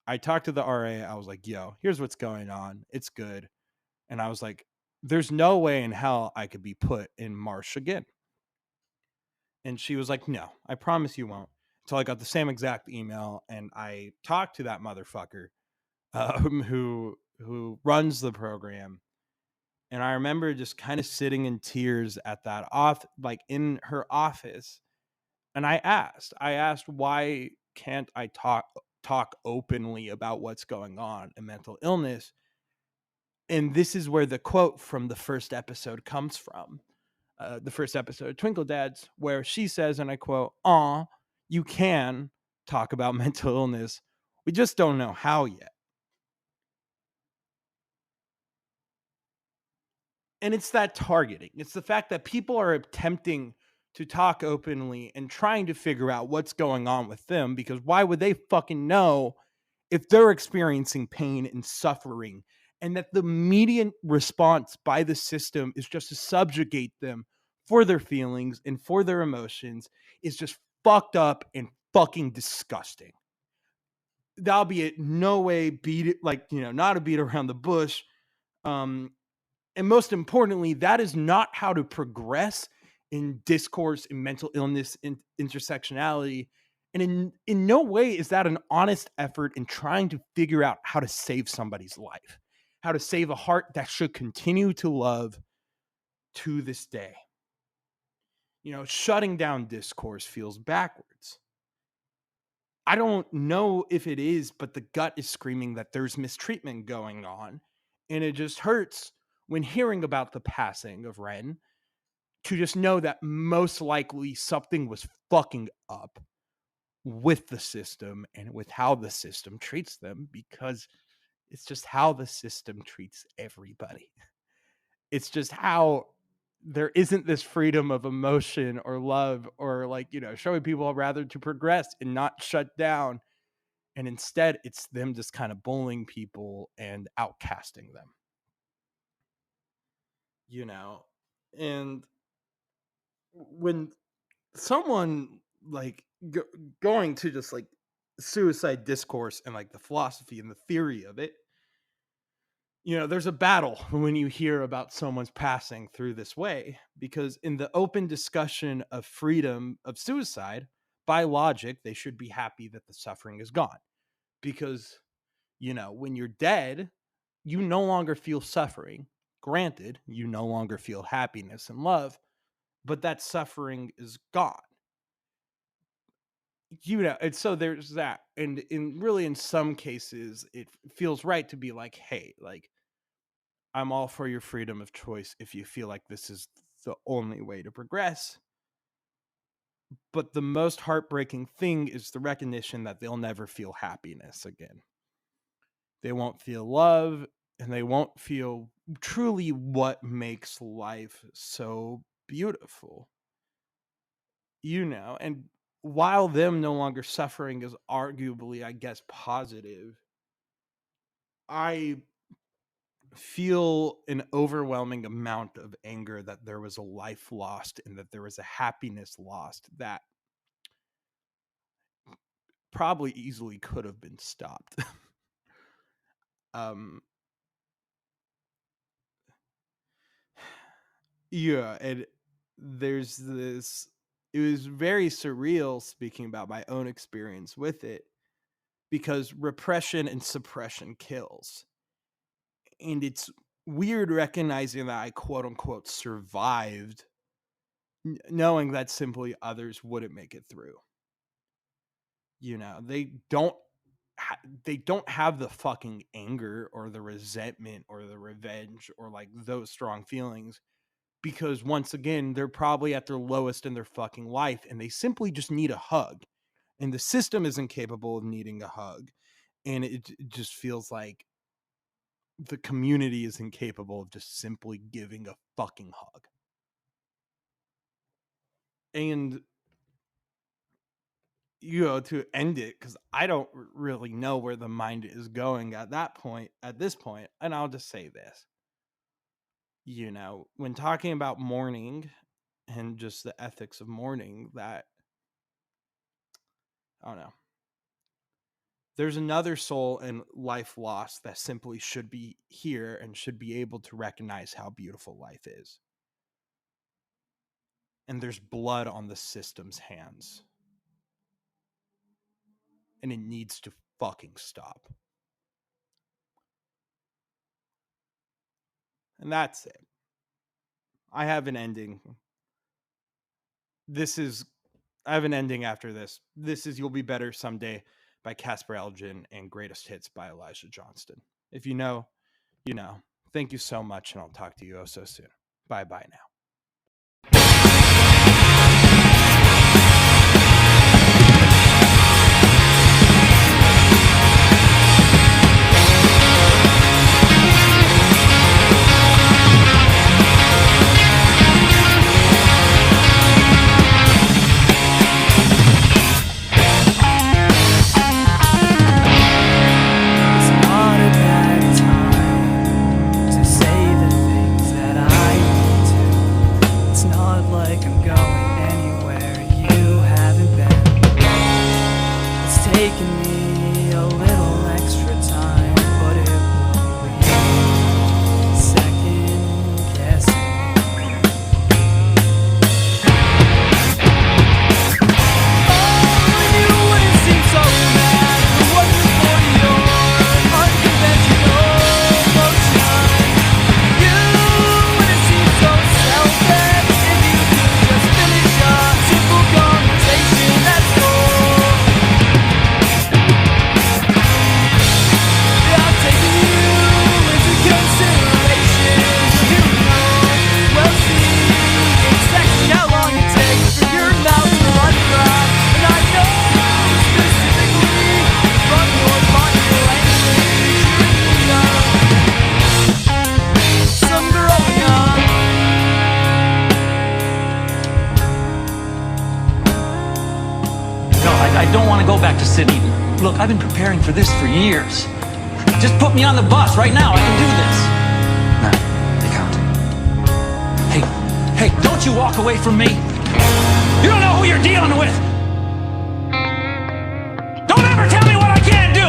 I talked to the RA. I was like, "Yo, here's what's going on. It's good." And I was like, "There's no way in hell I could be put in Marsh again." And she was like, "No, I promise you won't." So I got the same exact email, and I talked to that motherfucker who runs the program. And I remember just kind of sitting in tears at that like in her office. And I asked, why can't I talk openly about what's going on in mental illness? And this is where the quote from the first episode comes from. The first episode of Twinkle Dads, where she says, and I quote, "Aw, you can talk about mental illness. We just don't know how yet." And it's that targeting. It's the fact that people are attempting to talk openly and trying to figure out what's going on with them, because why would they fucking know if they're experiencing pain and suffering, and that the immediate response by the system is just to subjugate them for their feelings and for their emotions is just fucked up and fucking disgusting. That'll be it. No way beat it, like, not a beat around the bush. Um, and most importantly, that is not how to progress in discourse, in mental illness, in intersectionality. And in no way is that an honest effort in trying to figure out how to save somebody's life, how to save a heart that should continue to love to this day. Shutting down discourse feels backwards. I don't know if it is, but the gut is screaming that there's mistreatment going on. And it just hurts when hearing about the passing of Ren to just know that most likely something was fucking up with the system and with how the system treats them, because it's just how the system treats everybody. It's just how there isn't this freedom of emotion or love, or, like, showing people rather to progress and not shut down. And instead, it's them just kind of bullying people and outcasting them. And when someone, like, going to just, like, suicide discourse and, like, the philosophy and the theory of it, there's a battle when you hear about someone's passing through this way, because in the open discussion of freedom of suicide, by logic, they should be happy that the suffering is gone, because when you're dead, you no longer feel suffering. Granted, you no longer feel happiness and love, but that suffering is gone. And so there's that. And in some cases, it feels right to be like, "Hey, like, I'm all for your freedom of choice if you feel like this is the only way to progress. But the most heartbreaking thing is the recognition that they'll never feel happiness again. They won't feel love, and they won't feel truly what makes life so beautiful. And while them no longer suffering is arguably, I guess, positive, I feel an overwhelming amount of anger that there was a life lost and that there was a happiness lost that probably easily could have been stopped. And there's this, it was very surreal speaking about my own experience with it, because repression and suppression kills. And it's weird recognizing that I quote unquote survived, knowing that simply others wouldn't make it through. They don't have the fucking anger or the resentment or the revenge or like those strong feelings, because once again, they're probably at their lowest in their fucking life and they simply just need a hug. And the system isn't capable of needing a hug. And it just feels like the community is incapable of just simply giving a fucking hug. And, to end it, because I don't really know where the mind is going at this point, and I'll just say this. When talking about mourning and just the ethics of mourning, that, I don't know. There's another soul and life lost that simply should be here and should be able to recognize how beautiful life is. And there's blood on the system's hands. And it needs to fucking stop. And that's it. I have an ending. I have an ending after this. This is You'll Be Better Someday by Casper, Elgin, and Greatest Hits by Elijah Johnston. If you know, you know. Thank you so much, and I'll talk to you so soon. Bye-bye now. Look, I've been preparing for this for years. Just put me on the bus right now. I can do this. No, they can't. Hey, don't you walk away from me. You don't know who you're dealing with. Don't ever tell me what I can't do.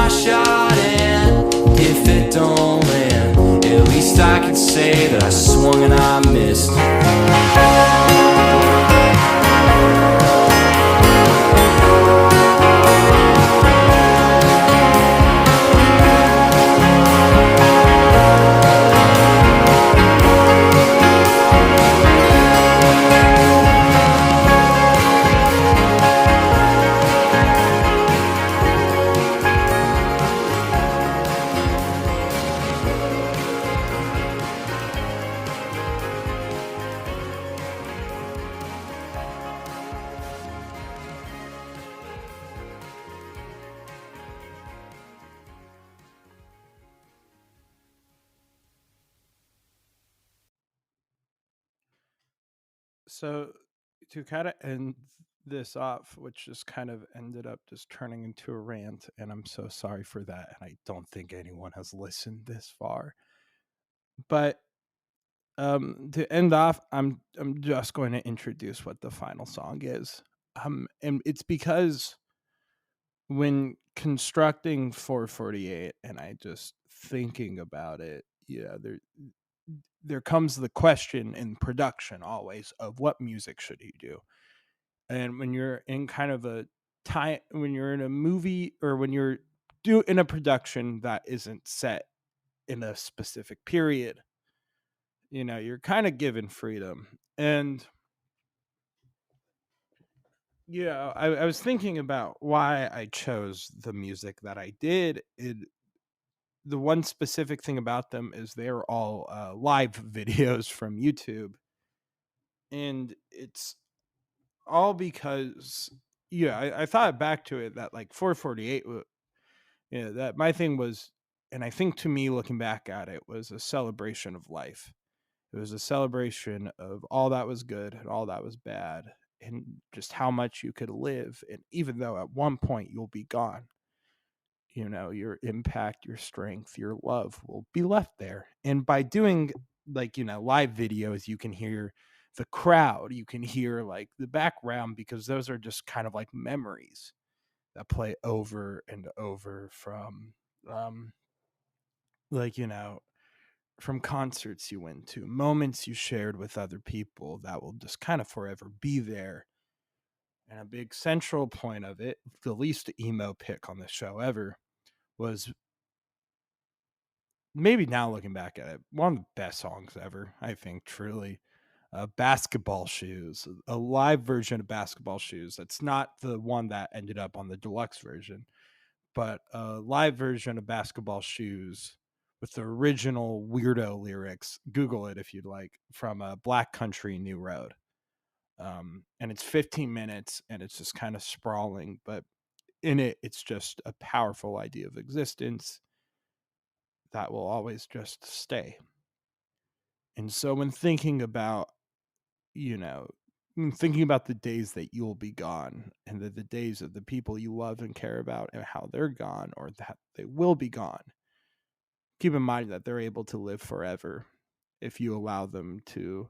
my shot, and if it don't land, at least I can say that I swung and I missed. So to kind of end this off, which just kind of ended up just turning into a rant, and I'm so sorry for that, and I don't think anyone has listened this far. But to end off, I'm just going to introduce what the final song is. And it's because when constructing 448 and I just thinking about it, there comes the question in production always of what music should you do. And when you're in kind of a time, when you're in a movie or when you're in a production that isn't set in a specific period, you're kind of given freedom. And I was thinking about why I chose the music that I did. The one specific thing about them is they're all live videos from YouTube, and it's all because I thought back to it that like 448, that my thing was, and I think to me looking back at it was a celebration of life. It was a celebration of all that was good and all that was bad, and just how much you could live. And even though at one point you'll be gone, your impact, your strength, your love will be left there. And by doing live videos, you can hear the crowd, you can hear like the background, because those are just kind of like memories that play over and over from like from concerts you went to, moments you shared with other people that will just kind of forever be there. And a big central point of it, the least emo pick on the show ever, was, maybe now looking back at it, one of the best songs ever, I think, truly. Basketball Shoes, a live version of Basketball Shoes. That's not the one that ended up on the deluxe version, but a live version of Basketball Shoes with the original weirdo lyrics. Google it if you'd like, from Black Country New Road. And it's 15 minutes and it's just kind of sprawling, but in it, it's just a powerful idea of existence that will always just stay. And so when thinking about, thinking about the days that you'll be gone, and the days of the people you love and care about and how they're gone or that they will be gone, keep in mind that they're able to live forever if you allow them to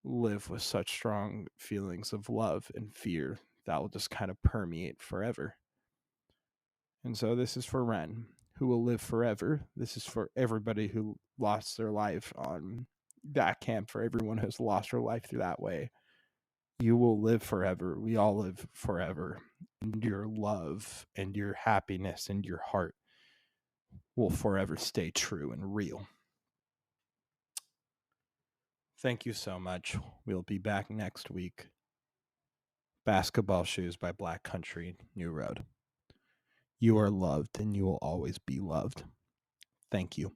live with such strong feelings of love and fear that will just kind of permeate forever. And so this is for Ren, who will live forever. This is for everybody who lost their life on that camp, for everyone who's lost their life through that way. You will live forever. We all live forever. And your love and your happiness and your heart will forever stay true and real. Thank you so much. We'll be back next week. Basketball Shoes by Black Country New Road. You are loved and you will always be loved. Thank you.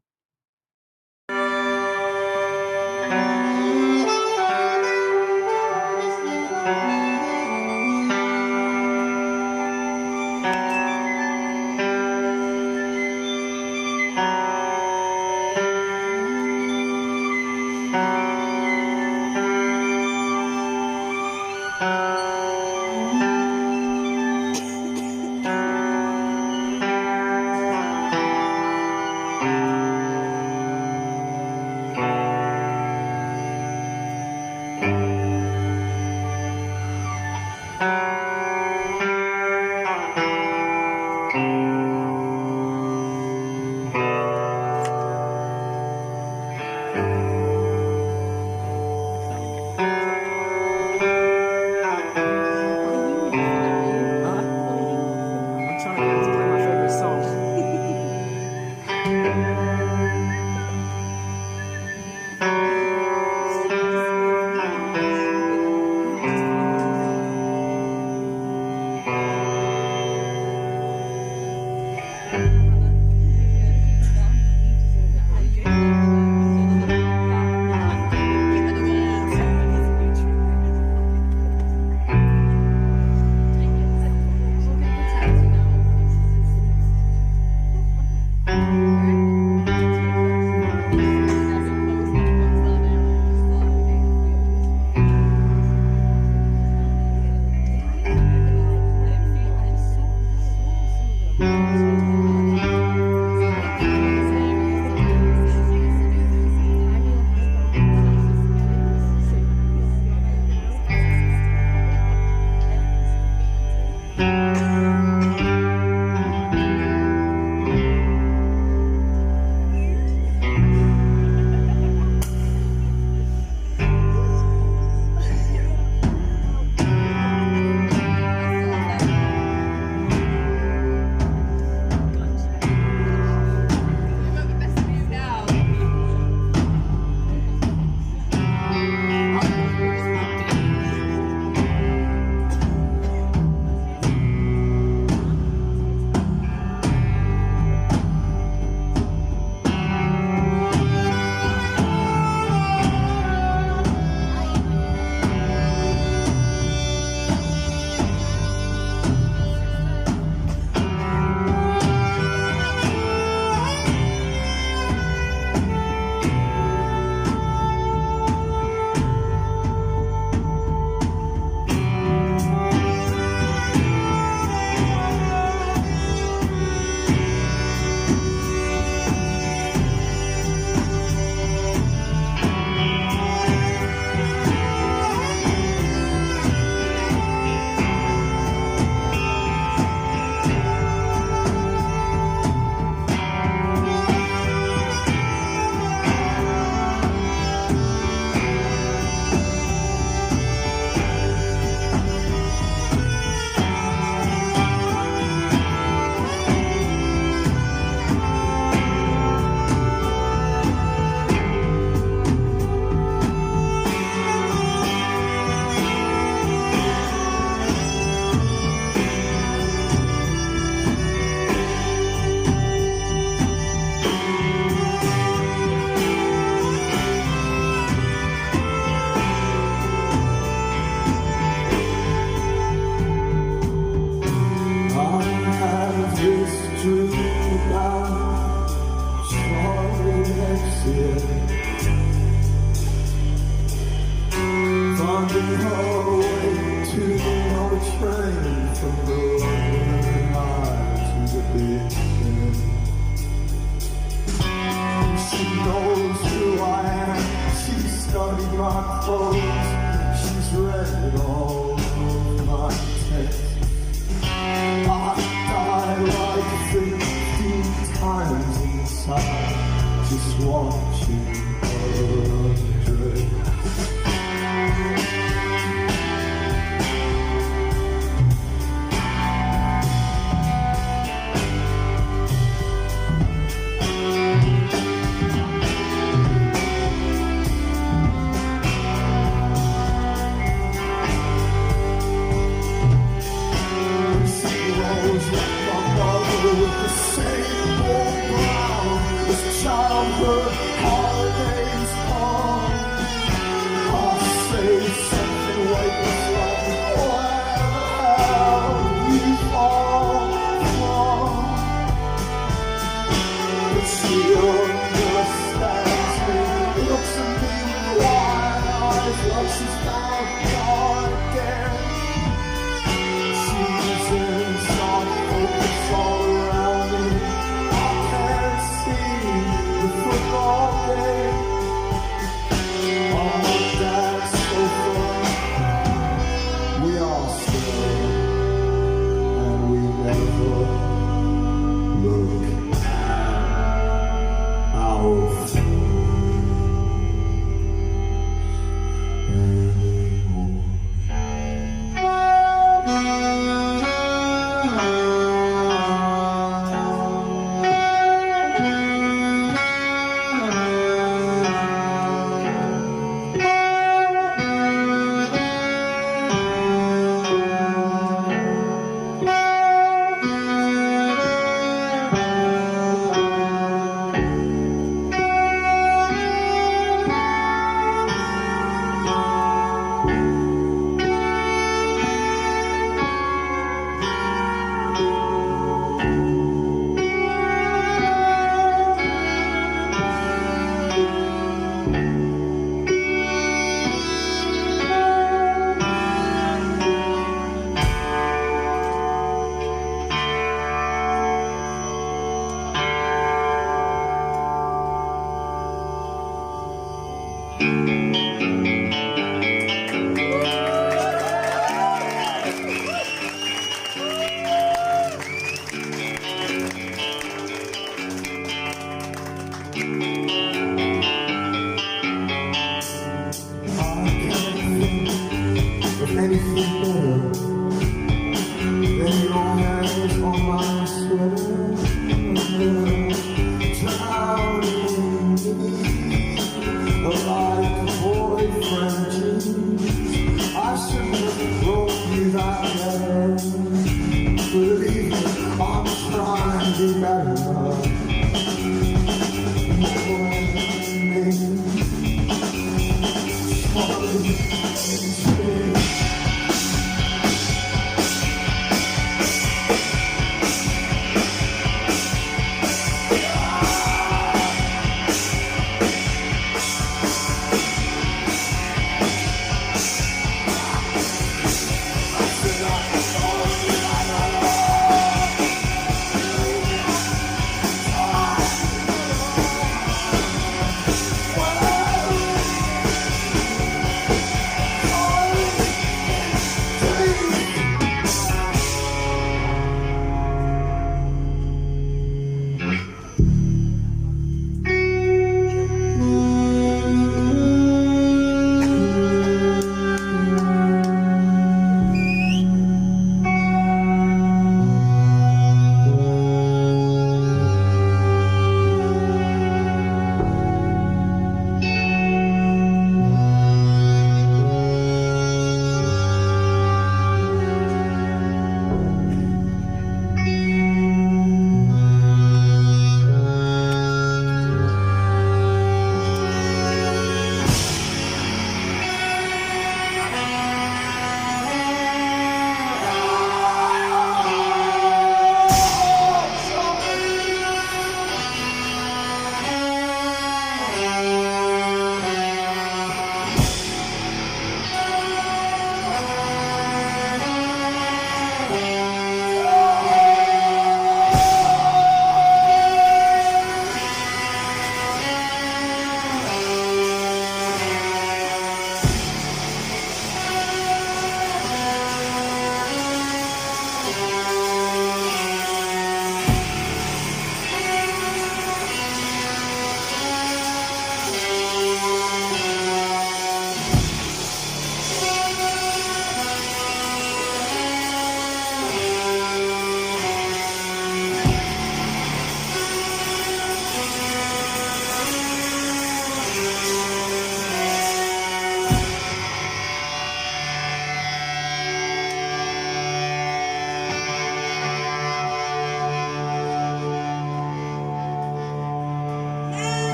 I'm trying to be better.